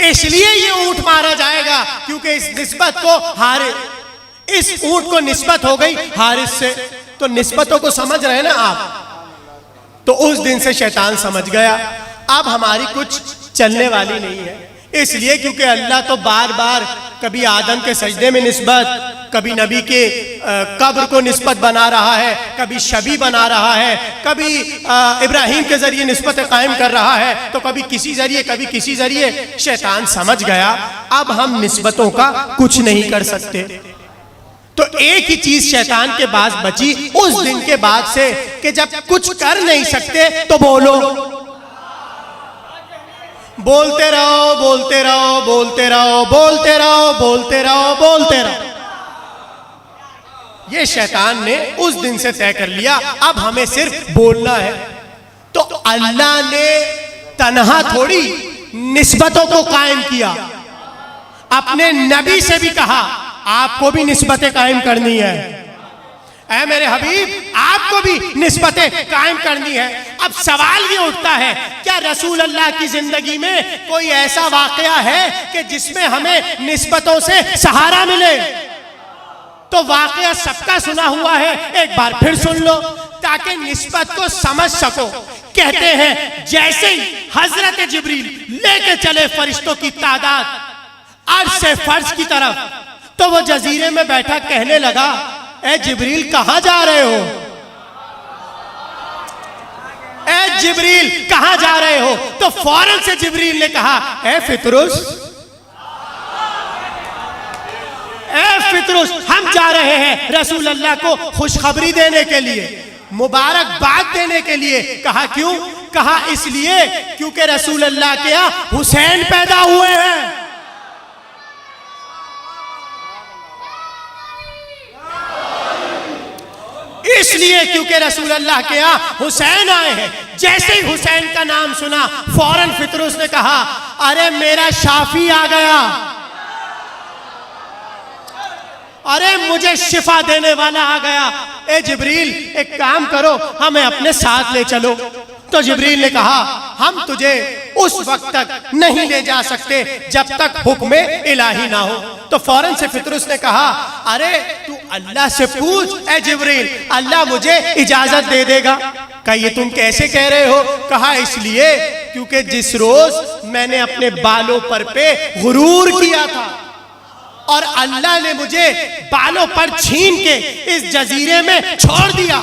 इसलिए ये ऊंट मारा जाएगा क्योंकि इस निस्बत को इस ऊंट को निस्बत हो गई हारिस से। तो निस्बतों को समझ रहे हैं ना आप? तो उस दिन से शैतान समझ गया अब हमारी कुछ चलने वाली नहीं है, इसलिए क्योंकि अल्लाह तो बार बार कभी आदम के सजदे में निस्बत, कभी नबी के कब्र को निस्बत बना रहा है, कभी शबी बना रहा है, कभी इब्राहिम के जरिए निस्बत कायम कर रहा है, तो कभी किसी जरिए कभी किसी जरिए। शैतान समझ गया अब हम निस्बतों का कुछ नहीं कर सकते। तो एक ही चीज शैतान के पास बची उस दिन के बाद से कि जब कुछ कर नहीं सकते तो बोलो, बोलते रहो, बोलते रहो, बोलते रहो, बोलते रहो, बोलते रहो, बोलते रहो। ये शैतान ने उस दिन से तय कर लिया अब हमें सिर्फ बोलना है। तो अल्लाह ने तन्हा थोड़ी निस्बतों को कायम किया, अपने नबी से भी कहा आपको भी निस्बतें कायम करनी है, ऐ मेरे हबीब आपको भी निस्बतें कायम करनी है। अब सवाल ये उठता है क्या रसूल अल्लाह की जिंदगी में कोई ऐसा वाकया है कि जिसमें हमें निस्बतों से सहारा मिले? तो वाकया सबका सुना हुआ है, एक बार फिर सुन लो ताकि निस्बत को समझ सको। कहते हैं जैसे ही हजरत जिब्रील लेके चले फरिश्तों की तादाद अर्श से फर्श की तरफ, तो वो जजीरे में बैठा कहने लगा ए जिब्रील कहां जा रहे हो? ए ए जिब्रील कहां जा रहे हो? तो फौरन से जिब्रील ने कहा, ए फितरुस, हम जा रहे हैं रसूल अल्लाह को खुशखबरी देने के लिए, मुबारकबाद देने के लिए। कहा क्यों? कहा इसलिए क्योंकि रसूल अल्लाह के यहाँ हुसैन पैदा हुए हैं। इसलिए क्योंकि रसूल अल्लाह के यहाँ हुसैन आए हैं। जैसे ही हुसैन का नाम सुना, फौरन फितरुस ने कहा, अरे मेरा शाफी आ गया, अरे मुझे शिफा देने वाला आ गया। ए जिब्रील, एक काम करो, हमें अपने साथ ले चलो। तो जिब्रील ने कहा, हम तुझे उस वक्त तक नहीं ले जा सकते जब तक हुक्म इलाही ना हो। तो फौरन से फितरुस ने कहा, अरे तू अल्लाह से पूछ ए जिब्रील, अल्लाह मुझे इजाजत दे देगा। कहा ये तुम कैसे कह रहे हो? कहा इसलिए क्योंकि जिस रोज मैंने अपने बालों पर पे गुरूर किया था और अल्लाह ने मुझे बालों पर छीन के इस जजीरे में छोड़ दिया,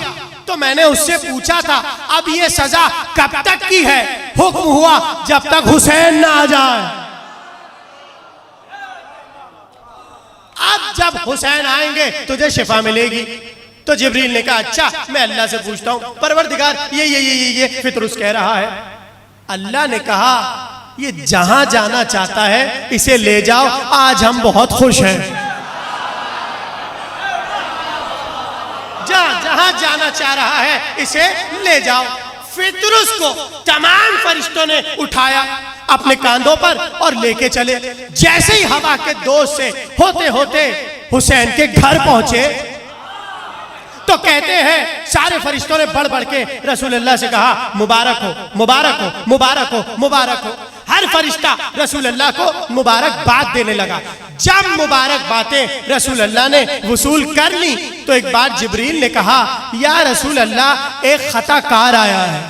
तो मैंने उससे पूछा था अब ये सजा कब तक की है? हुक्म हुआ जब तक हुसैन ना आ जाए। अब जब हुसैन आएंगे तुझे शिफा मिलेगी। तो जिब्रील ने कहा, अच्छा मैं अल्लाह से पूछता हूं, परवरदिगार ये फितरुस कह रहा है। अल्लाह ने कहा, ये जहां जाना चाहता है इसे ले जाओ, आज हम बहुत खुश हैं। जहां जाना चाह रहा है इसे ले जाओ। फितरुस को तमाम फरिश्तों ने उठाया अपने कांधों पर और लेके चले। जैसे ही हवा के दोष से होते होते हुसैन के घर पहुंचे, तो कहते हैं सारे फरिश्तों ने बढ़ बढ़ के रसूलुल्लाह से कहा, मुबारक हो, मुबारक हो, मुबारक हो, मुबारक हो। हर फरिश्ता रसूलुल्लाह को मुबारकबाद देने लगा। जब मुबारक बातें रसूलुल्लाह ने वसूल कर ली, तो एक बार जिब्रील ने कहा, या रसूलुल्लाह एक खताकार आया है,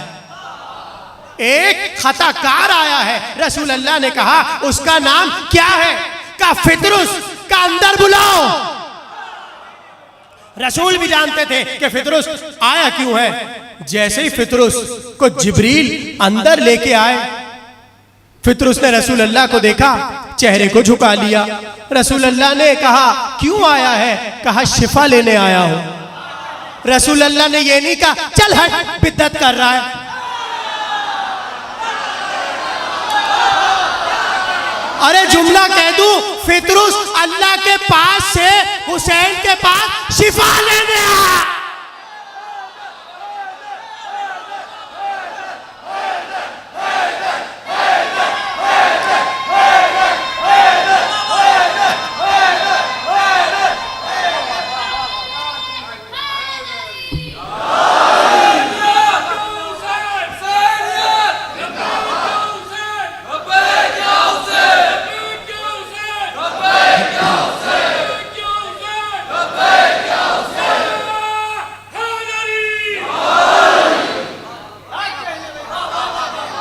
एक खताकार आया है। रसूलुल्लाह ने कहा, उसका नाम क्या है? का फितरुस, का अंदर बुलाओ। रसूल भी जानते थे कि फितरुस आया क्यों है। जैसे ही फितरुस को जिब्रील अंदर लेके आए, फितरुस ने रसूलुल्लाह को देखा, चेहरे को झुका लिया। रसूलुल्लाह ने कहा, क्यों आया है? कहा शिफा लेने आया हूं। रसूलुल्लाह ने ये नहीं कहा, चल हट, बिद्दत कर रहा है। अरे जुमला कह दूं, फितरुस अल्लाह के पास से हुसैन के पास शिफा लेने आया।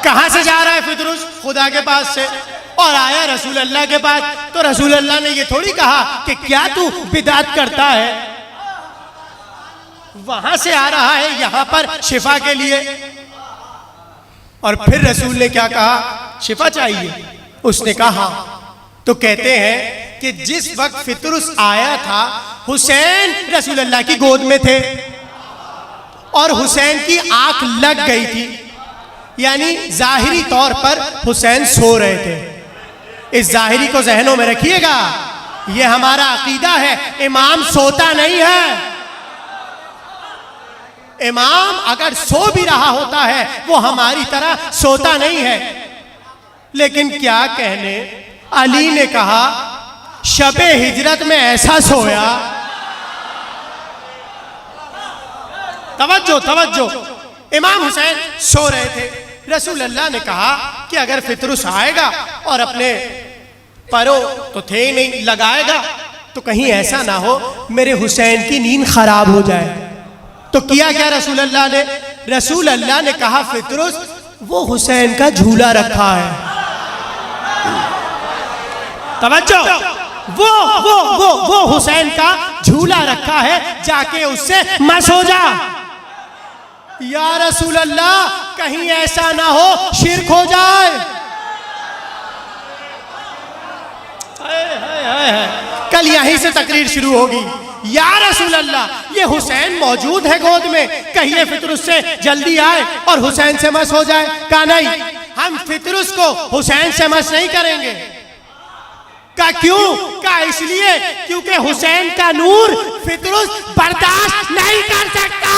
कहां से जा रहा है फितरुस? खुदा के पास से, और आया रसूल अल्लाह के पास। तो रसूल अल्लाह ने ये थोड़ी कहा कि क्या तू बिदात करता है, वहां से आ रहा है यहां पर शिफा के लिए। और फिर रसूल ने क्या कहा? शिफा चाहिए? उसने कहा। तो कहते हैं कि जिस वक्त फितरुस आया था, हुसैन रसूल अल्लाह की गोद में थे और हुसैन की आंख लग गई थी, यानी जाहिरी तौर पर हुसैन सो रहे थे। इस जाहिरी को जहनों में रखिएगा, यह हमारा अकीदा है, इमाम सोता नहीं है। इमाम अगर सो भी रहा होता है वो हमारी तरह सोता नहीं है। लेकिन क्या कहने, अली ने कहा शबे हिजरत में ऐसा सोया। तवज्जो तवज्जो, इमाम हुसैन सो रहे थे। रसूल अल्लाह ने कहा कि अगर फितरुस आएगा और अपने परों तो थे ही नहीं लगाएगा, तो कहीं ऐसा ना हो मेरे हुसैन की नींद खराब हो जाए। तो किया क्या रसूल अल्लाह ने? रसूल अल्लाह ने कहा, फितरुस वो हुसैन का झूला रखा है। तवज्जो, वो हुसैन का झूला रखा है, जाके उससे मस हो जा। या रसूल अल्लाह, कहीं ऐसा ना हो शिर्क हो जाए। कल यहीं से तकरीर शुरू होगी। या रसूल अल्लाह, ये हुसैन मौजूद है गोद में, कहिए फितरुस से जल्दी आए और हुसैन से मस हो जाए। कहा नहीं, हम फितरुस को हुसैन से मस नहीं करेंगे। का क्यों? का इसलिए क्योंकि हुसैन का नूर फितरुस बर्दाश्त नहीं कर सकता।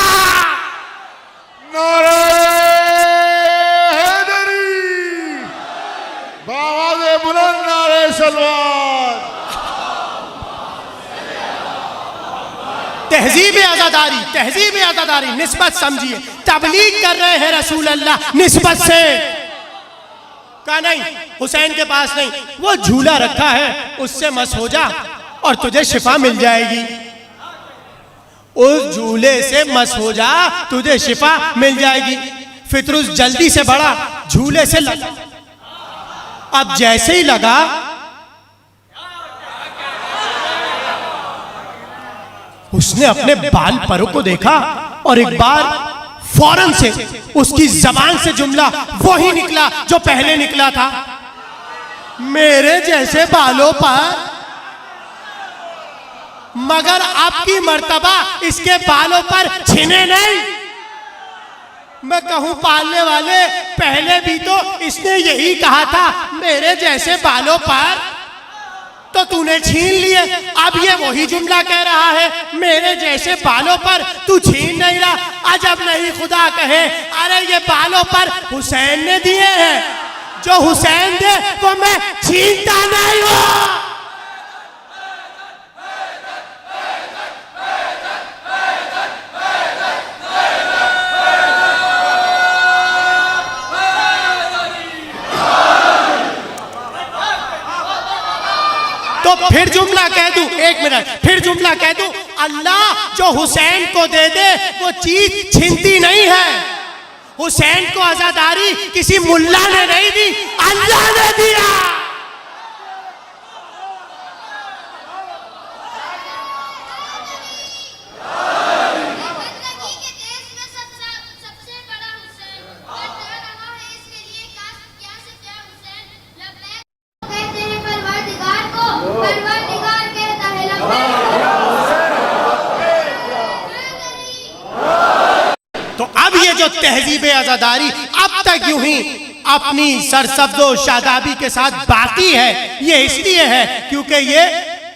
नारे हैदरी, बावाज़े बुलंद नारे सलवात। तहजीब आज़ादारी, तहजीब आज़ादारी, निस्बत समझिए। तबलीग कर रहे हैं रसूल अल्लाह निस्बत से। कहा नहीं, हुसैन के पास नहीं, वो झूला रखा है, उससे मस हो जा और तुझे शिफा मिल जाएगी। उस झूले से मस हो जा, तुझे शिफा मिल जाएगी। फितरुस जल्दी से बढ़ा, झूले से लगा। अब जैसे ही लगा, उसने अपने बाल परों को देखा और एक बार फौरन से उसकी जबान से जुमला वही निकला जो पहले निकला था, मेरे जैसे बालों पर, मगर आपकी मर्तबा इसके बालों पर छिने नहीं। मैं कहूं पालने वाले, पहले भी तो इसने यही कहा था, मेरे जैसे बालों पर, तो तूने छीन लिए। अब ये वही जुमला कह रहा है, मेरे जैसे बालों पर तू छीन नहीं रहा। अजब नहीं खुदा कहे, अरे ये बालों पर हुसैन ने दिए हैं, जो हुसैन दे वो मैं छीनता नहीं हूं। तो फिर जुमला कह दूं, एक मिनट, फिर जुमला कह दूं, अल्लाह जो हुसैन को दे दे वो चीज छीनती नहीं है। हुसैन को आजादारी किसी मुल्ला ने नहीं दी, अल्लाह ने दिया। तो अब ये जो तहजीब आज़ादारी अब तक यूं ही अपनी सरसब्दो शादाबी के साथ बाकी है, ये इसलिए है क्योंकि ये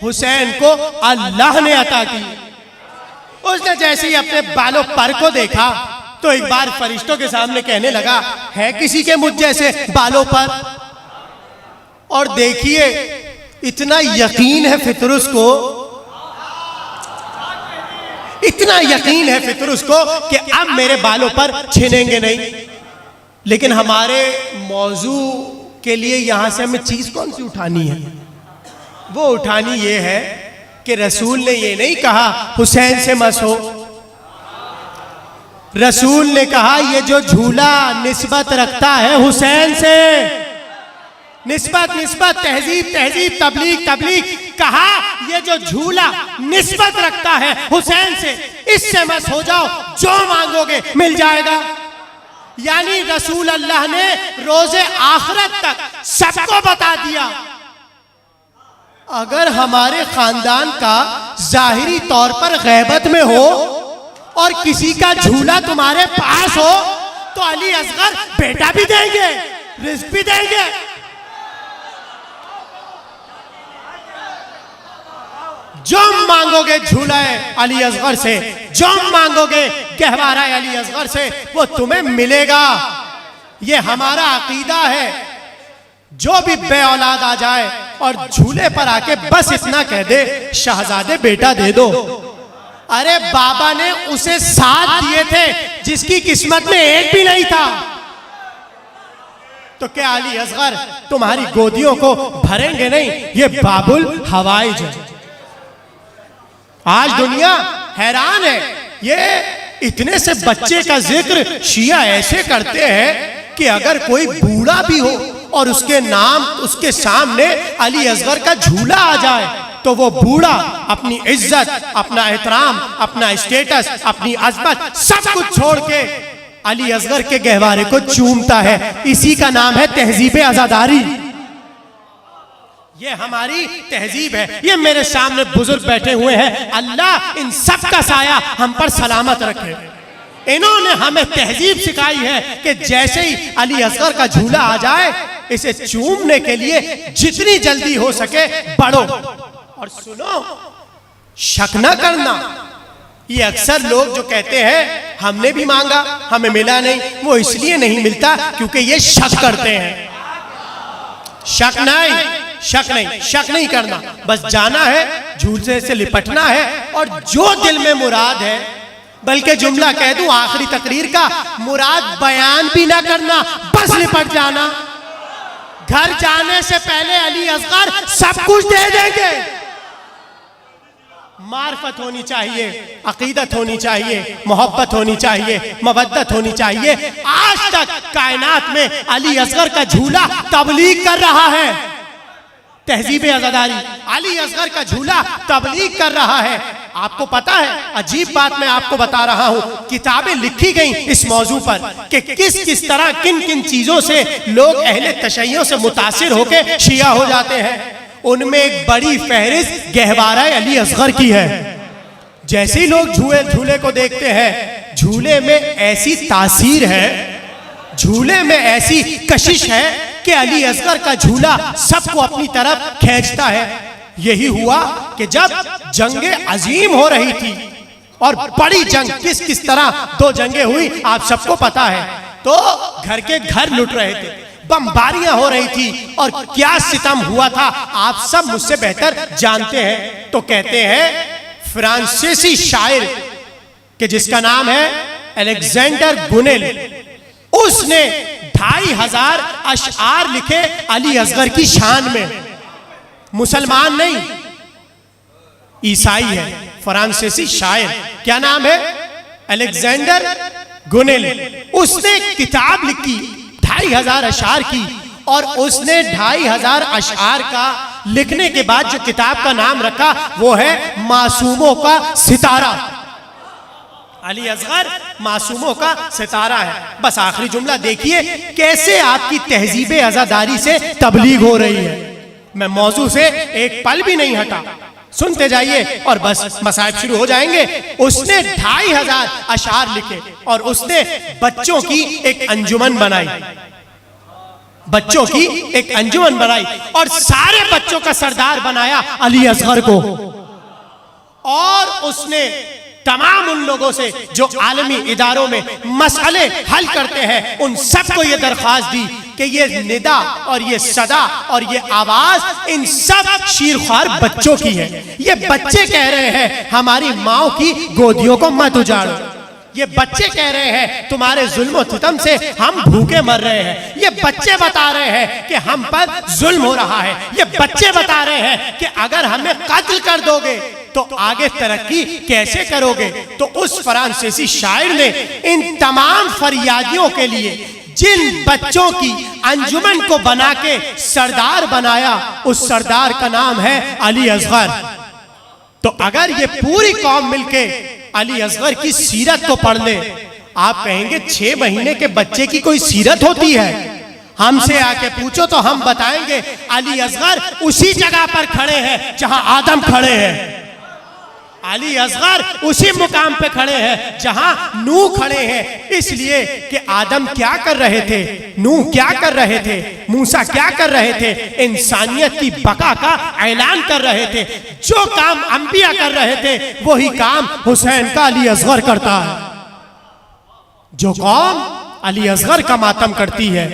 हुसैन को अल्लाह ने अता की। उसने जैसे ही अपने बालों पर को देखा तो एक बार फरिश्तों के सामने कहने लगा, है किसी के मुझ जैसे बालों पर? और देखिए, इतना यकीन है फितरुस को, इतना यकीन है फितरुस को कि अब मेरे बालों पर छिनेंगे नहीं। लेकिन हमारे मौजू के लिए यहां से हमें चीज कौन सी उठानी है? वो उठानी ये है कि रसूल ने ये नहीं कहा हुसैन से मस हो। रसूल ने कहा ये जो झूला निस्बत रखता है हुसैन से, निस्बत निस्बत, तहजीब तहजीब, तबलीग तबलीग, कहा ये जो झूला निस्बत रखता है हुसैन से, इससे मस हो जाओ, जो मांगोगे मिल जाएगा। यानी रसूल अल्लाह ने रोजे आखिरत तक सबको बता दिया, अगर हमारे खानदान का जाहिरी तौर पर गैबत में हो और किसी का झूला तुम्हारे पास हो तो अली असगर बेटा भी देंगे, रिस्क भी देंगे। जो मांगोगे झूला अली असगर से, जो मांगोगे गहवारा अली असगर से, वो तुम्हें मिलेगा। ये हमारा अकीदा है। जो भी बे औलाद आ जाए और झूले पर आके बस इतना कह दे, शहजादे बेटा दे दो। अरे बाबा ने उसे 7 दिए थे जिसकी किस्मत में एक भी नहीं था, तो क्या अली असगर तुम्हारी गोदियों को भरेंगे नहीं? ये बाबुल हवाइज है। आज दुनिया हैरान है, ये इतने से बच्चे का जिक्र शिया ऐसे करते हैं कि अगर कोई बूढ़ा भी हो और उसके नाम, उसके सामने अली असगर का झूला आ जाए तो वो बूढ़ा अपनी इज्जत, अपना एहतराम, अपना स्टेटस, अपनी अजमत सब कुछ छोड़ के अली असगर के गहवारे को चूमता है। इसी का नाम है तहजीब आजादारी। ये हमारी तहजीब है। ये मेरे सामने बुजुर्ग बैठे हुए हैं, अल्लाह इन सब का साया हम पर सलामत रखे। इन्होंने हमें तहजीब सिखाई है कि जैसे ही अली असगर का झूला आ जाए, इसे चूमने के लिए जितनी जल्दी हो सके बढ़ो। और सुनो, शक न करना। ये अक्सर लोग जो कहते हैं हमने भी मांगा हमें मिला नहीं, वो इसलिए नहीं मिलता क्योंकि ये शक करते हैं। शक नहीं करना। बस जाना है, झूठे से लिपटना है और जो दिल में मुराद है, बल्कि जुमला कह दूं आखिरी तकरीर का, मुराद बयान भी ना करना, बस लिपट जाना। घर जाने से पहले अली असगर सब कुछ दे देंगे। मार्फत होनी चाहिए, अकीदत होनी चाहिए, मोहब्बत होनी चाहिए, मवद्दत होनी चाहिए। आज तक कायनात में अली असगर का झूला तबलीग कर रहा है। तहजीब आजादारी, अली असगर का झूला तबलीग कर रहा है। आपको पता है, अजीब बात मैं आपको बता रहा हूं, किताबें लिखी गई इस मौजू पर कि किस किस तरह किन किन चीजों से लोग अहले तशय्युं से मुतासिर होकर शिया हो जाते हैं। उनमें एक बड़ी फहरिस्त गहवारा अली असगर की है। जैसे ही लोग झूले को देखते हैं, झूले में ऐसी तासीर है, झूले में ऐसी कशिश है कि अली असगर का झूला सबको अपनी तरफ खींचता है। यही हुआ कि जब जंगे अजीम हो रही थी, और बड़ी जंग किस किस तरह दो जंगें हुई आप सबको पता है, तो घर के घर लुट रहे थे, बमबारियां हो रही थी, और क्या सितम हुआ था आप सब मुझसे बेहतर जानते हैं। तो कहते हैं फ्रांसीसी शायर के जिसका नाम है अलेक्जेंडर गुनेल, उसने 2500 अशआर लिखे अली असगर की शान में। मुसलमान नहीं, ईसाई है, फ्रांसीसी शायर, क्या नाम है, अलेक्जेंडर गुनेल। उसने किताब लिखी 2500 अशआर की, और उसने 2500 अशआर का लिखने के बाद जो किताब का नाम रखा वो है मासूमों का सितारा। अली असगर मासूमों का सितारा है। बस आखिरी जुमला देखिए कैसे आपकी तहजीब आजादारी से तबलीग हो रही है। मैं मौजू से एक पल भी नहीं हटा, सुनते जाइए और बस मसाइब शुरू हो जाएंगे। उसने 2500 अशआर लिखे और उसने बच्चों की एक अंजुमन बनाई, बच्चों की एक अंजुमन बनाई, और सारे बच्चों का सरदार बनाया अली असगर को। और उसने तमाम उन लोगों से जो आलमी इदारों में मसले हल करते हैं, उन सबको ये दरख्वास्त दी कि ये निदा और ये सदा और ये आवाज इन सब शीरख्वार बच्चों की है। ये बच्चे कह रहे हैं हमारी माओ की गोदियों को मत उजाड़ो। ये बच्चे कह रहे हैं तुम्हारे जुल्म सितम से हम भूखे मर रहे हैं। ये बच्चे बता रहे हैं कि हम पर जुल्म हो रहा है। ये बच्चे बता रहे हैं कि अगर हमें कत्ल कर दोगे तो आगे तरक्की कैसे करोगे। तो उस फ्रांसीसी शायर ने इन तमाम फरियादियों के लिए जिन बच्चों की अंजुमन को बना के सरदार बनाया, उस सरदार का नाम है अली असगर। तो अगर ये पूरी कौम मिलके अली असगर की सीरत को पढ़ ले, आप कहेंगे 6 महीने के बच्चे की कोई सीरत होती है? हमसे आके पूछो तो हम बताएंगे अली असगर उसी जगह पर खड़े हैं जहां आदम खड़े हैं। अली असगर उसी मुकाम पे खड़े हैं जहां नूह खड़े हैं। इसलिए कि आदम क्या कर रहे थे, नूह क्या कर रहे थे, मूसा क्या कर रहे थे, इंसानियत की बका का ऐलान कर रहे थे। जो काम अंबिया कर रहे थे वही काम हुसैन का अली असगर करता है। जो कौम अली असगर का मातम करती है,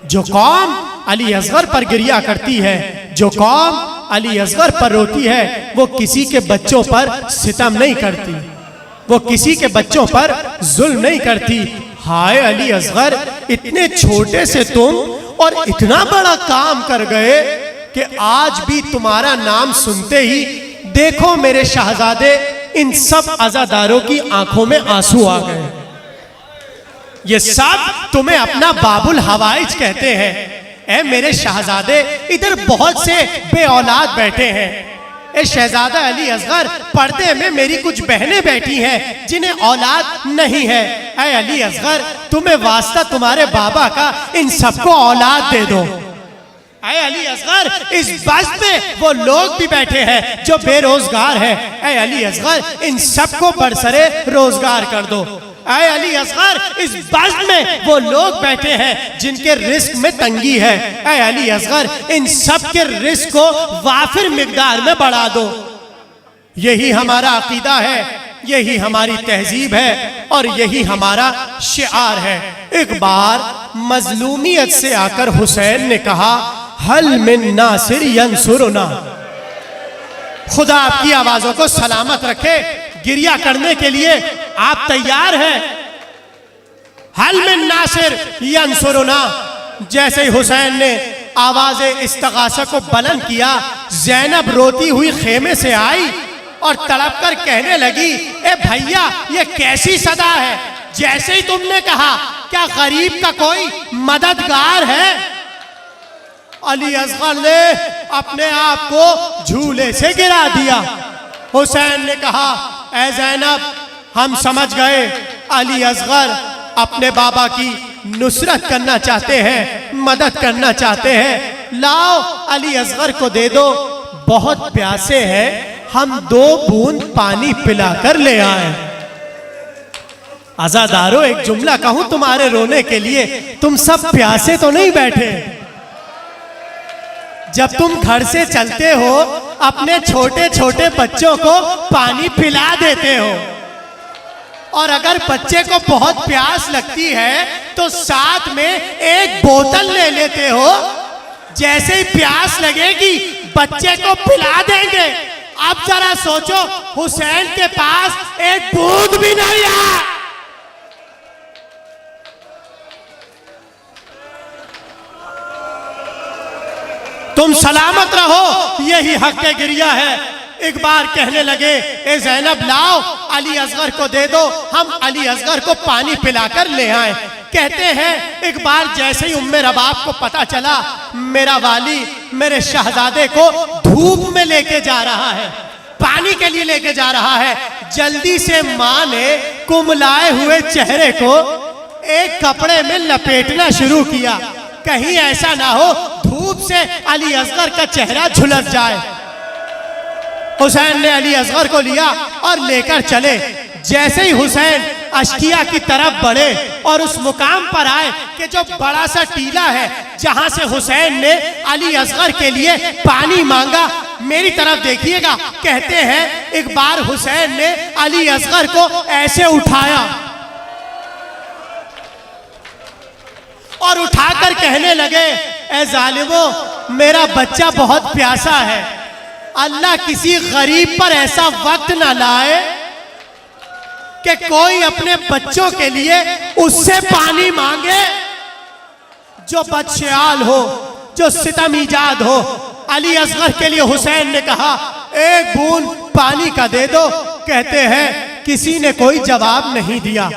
जो कौम अली असगर पर गिरिया करती है, जो कौम अली असगर पर रोती है, वो किसी के बच्चों पर सितम नहीं करती, वो किसी के बच्चों पर जुल्म नहीं करती। हाय अली असगर, इतने छोटे से तुम और इतना बड़ा काम कर गए कि आज भी तुम्हारा नाम सुनते ही देखो मेरे शहजादे, इन सब अज़ादारों की आंखों में आंसू आ गए। ये सब तुम्हें अपना बाबुल हवाइज कहते हैं। ऐ मेरे शहजादे, इधर बहुत से बे औलाद बैठे हैं। ए शहजादा अली असगर, पर्दे में मेरी कुछ बहनें बैठी हैं जिन्हें औलाद नहीं है। ऐ अली असगर, तुम्हें वास्ता तुम्हारे बाबा का, इन सबको औलाद दे दो। ऐ अली असगर, इस बस में वो लोग भी बैठे हैं जो बेरोजगार हैं। ऐ अली असगर, इन सबको बरसरे रोजगार कर दो। ऐ अली असगर, इस बस में वो लोग बैठे हैं जिनके रिस्क में तंगी है। ऐ अली असगर, इन सब के रिस्क को वाफिर मिकदार में बढ़ा दो। यही हमारा अकीदा है, यही हमारी तहजीब है और यही हमारा शिआर है। एक बार मजलूमियत से आकर हुसैन ने कहा, हल मिन नासिर यंसुरुना। खुदा आपकी आवाजों को सलामत रखे, गिरिया करने के लिए आप तैयार हैं? हल मिन नासिर यंसुरुना। जैसे ही हुसैन ने आवाज़े इस्तगासा को बुलंद किया, ज़ैनब रोती हुई खेमे से आई और तड़प कर कहने लगी, ए भैया ये कैसी सदा है? जैसे ही तुमने कहा, क्या गरीब का कोई मददगार है? अली असगर ने अपने आप को झूले से गिरा दिया। हुसैन ने कहा, ए ज़ैनब, हम समझ गए अली असगर अपने बाबा की नुसरत करना चाहते हैं, मदद करना चाहते हैं। लाओ अली असगर को दे दो, बहुत प्यासे हैं, हम 2 बूंद पानी पिलाकर ले आए। आजादारो, एक जुमला कहूं तुम्हारे रोने के लिए, तुम सब प्यासे तो नहीं बैठे। जब तुम घर से चलते हो, अपने छोटे छोटे बच्चों को पानी पिला देते हो, और अगर बच्चे को बहुत प्यास लगती है तो साथ में एक बोतल ले लेते हो। जैसे ही प्यास लगेगी बच्चे को पिला देंगे। अब जरा सोचो, हुसैन के पास एक बूंद भी नहीं है। तुम सलामत रहो, यही हक गिरिया है। एक बार कहने लगे, ए ज़ैनब, लाओ अली असगर को दे दो, हम अली असगर को पानी पिलाकर ले आए। कहते हैं एक बार जैसे ही उम्मे रबाब को पता चला मेरा वाली मेरे शहजादे को धूप में लेके जा रहा है, पानी के लिए लेके जा रहा है, जल्दी से माँ ने कुमलाए हुए चेहरे को एक कपड़े में लपेटना शुरू किया, कहीं ऐसा ना हो धूप से अली असगर का चेहरा झुलस जाए। हुसैन ने अली असगर को लिया और लेकर चले। जैसे ही हुसैन अश्किया की तरफ बढ़े और उस मुकाम पर आए कि जो बड़ा सा टीला है जहां से हुसैन ने अली असगर के लिए पानी मांगा, मेरी तरफ देखिएगा। कहते हैं एक बार हुसैन ने अली असगर को ऐसे उठाया और उठाकर कहने लगे, ए जालिमो, मेरा बच्चा बहुत प्यासा है, अल्लाह किसी गरीब पर ऐसा वक्त ना लाए कि कोई अपने बच्चों के लिए उससे पानी मांगे जो बदख्याल हो, जो सितम ईजाद हो। अली असगर के लिए हुसैन ने कहा, एक बूंद पानी का दे दो। कहते हैं किसी ने कोई जवाब नहीं दिया।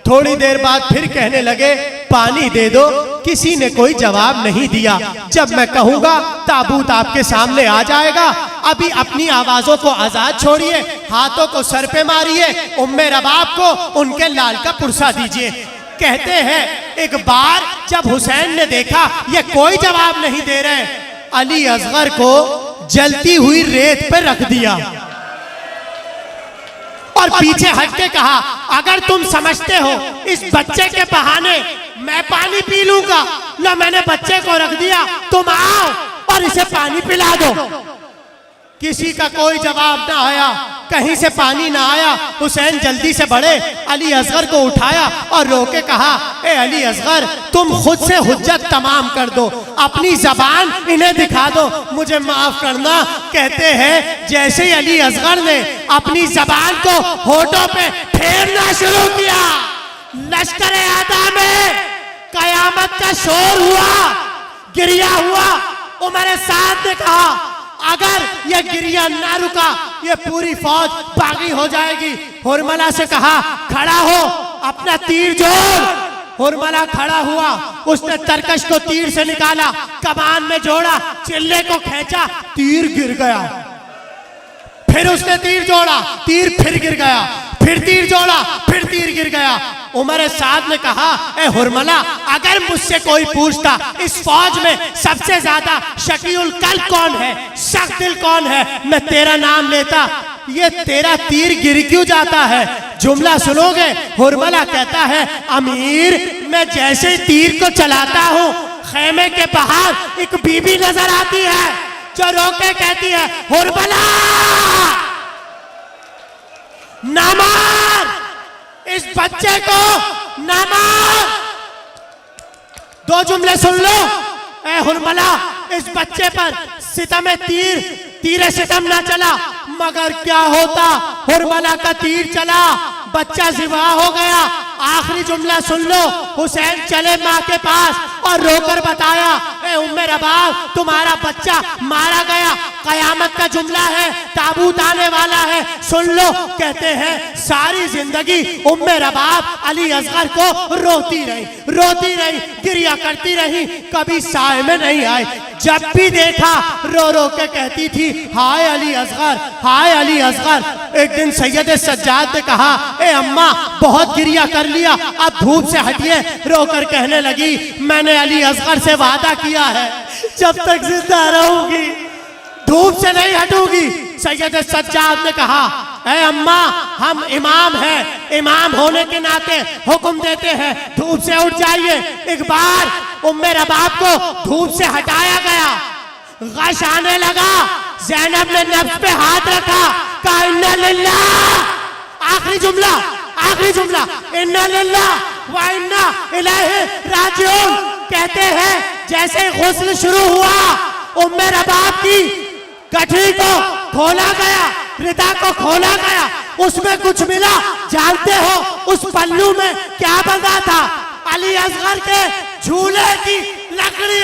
थोड़ी देर बाद फिर कहने लगे, पानी दे दो। किसी ने कोई जवाब नहीं दिया। जब मैं कहूंगा ताबूत आपके सामने आ जाएगा, अभी अपनी आवाजों को आजाद छोड़िए, हाथों को सर पे मारिए, उम्मे रबाब को उनके लाल का पुरसा दीजिए। कहते हैं एक बार जब हुसैन ने देखा ये कोई जवाब नहीं दे रहे, अली असगर को जलती हुई रेत पर रख दिया और पीछे हट के कहा, अगर तुम समझते हो इस बच्चे के बहाने मैं पानी पी लूंगा, लो मैंने बच्चे को रख दिया, तुम आओ और इसे पानी पिला दो। किसी का कोई जवाब ना आया, कहीं से पानी ना आया। हुसैन जल्दी से बढ़े, अली असगर को उठाया और रोके कहा, ए अली असगर, तुम खुद से हुज्जत तमाम कर दो, अपनी जबान इन्हें दिखा दो, मुझे माफ करना। कहते हैं जैसे ही अली असगर ने अपनी जबान को होठों पे फेरना शुरू किया, लश्कर आदा में कयामत का शोर हुआ, गिरिया हुआ। उमर साद ने कहा, अगर यह गिरिया ना रुका ये पूरी फौज बागी हो जाएगी। हुरमला से कहा, खड़ा हो, अपना तीर जोड़। हुरमला खड़ा हुआ, उसने तरकश को तीर से निकाला, कमान में जोड़ा, चिल्ले को खींचा, तीर गिर गया। फिर उसने तीर जोड़ा, तीर फिर गिर गया। फिर तीर जोड़ा, फिर तीर गिर गया। उमर साद ने कहा, ए हुरमला, अगर मुझसे कोई पूछता इस फौज में सबसे ज्यादा शकीउल कल्ब कौन है, सख्त दिल कौन है, मैं तेरा नाम लेता। ये तेरा तीर गिर क्यों जाता है? जुमला सुनोगे? हुरमला कहता है, अमीर, मैं जैसे तीर को चलाता हूँ, खेमे के बाहर एक बीबी नजर आती है जो रोके कहती है, हुरमला ना मार, इस बच्चे को ना मार। दो जुमले सुन लो। ए हुरमला, इस बच्चे पर सितम तीर सितम ना चला, मगर क्या होता, हुरमला का तीर चला, बच्चा ज़िबा हो गया। आखिरी जुमला सुन लो। हुसैन चले माँ के पास और रोकर बताया, ए उम्मे रबाब, तुम्हारा बच्चा मारा गया। कयामत का जुमला है, ताबूत आने वाला है, सुन लो। कहते हैं सारी जिंदगी उम्मे रबाब अली असगर को रोती रही, गिरिया करती रही, कभी साए में नहीं आई। जब भी देखा रो रो के कहती थी, हाय अली असगर, हाय अली असगर। एक दिन सैयद सज्जाद ने कहा, ए अम्मा, बहुत गिरिया कर लिया, अब धूप से हटिए। रोकर कहने लगी, मैंने अली असगर से वादा किया है, जब तक जिंदा रहूंगी धूप से नहीं हटूंगी। सैयद सज्जाद ने कहा, ऐ अम्मा, हम इमाम हैं, इमाम होने के नाते हुक्म देते हैं, धूप से उठ जाइए। एक बार उम्मे रबाब को धूप से हटाया गया, गश आने लगा। ज़ैनब ने नफ्स पे हाथ रखा, कहा, इन्ना लिल्लाह। आखिरी जुमला, इन्ना लिल्लाह व इन्ना इलैहि राजिऊन। कहते हैं जैसे गुस्ल शुरू हुआ, उम्मे रबाब की गठरी को खोला गया, रिदा को खोला गया, उसमें कुछ मिला। जानते हो उस पल्लू में क्या बंधा था? अली असगर के झूले की लकड़ी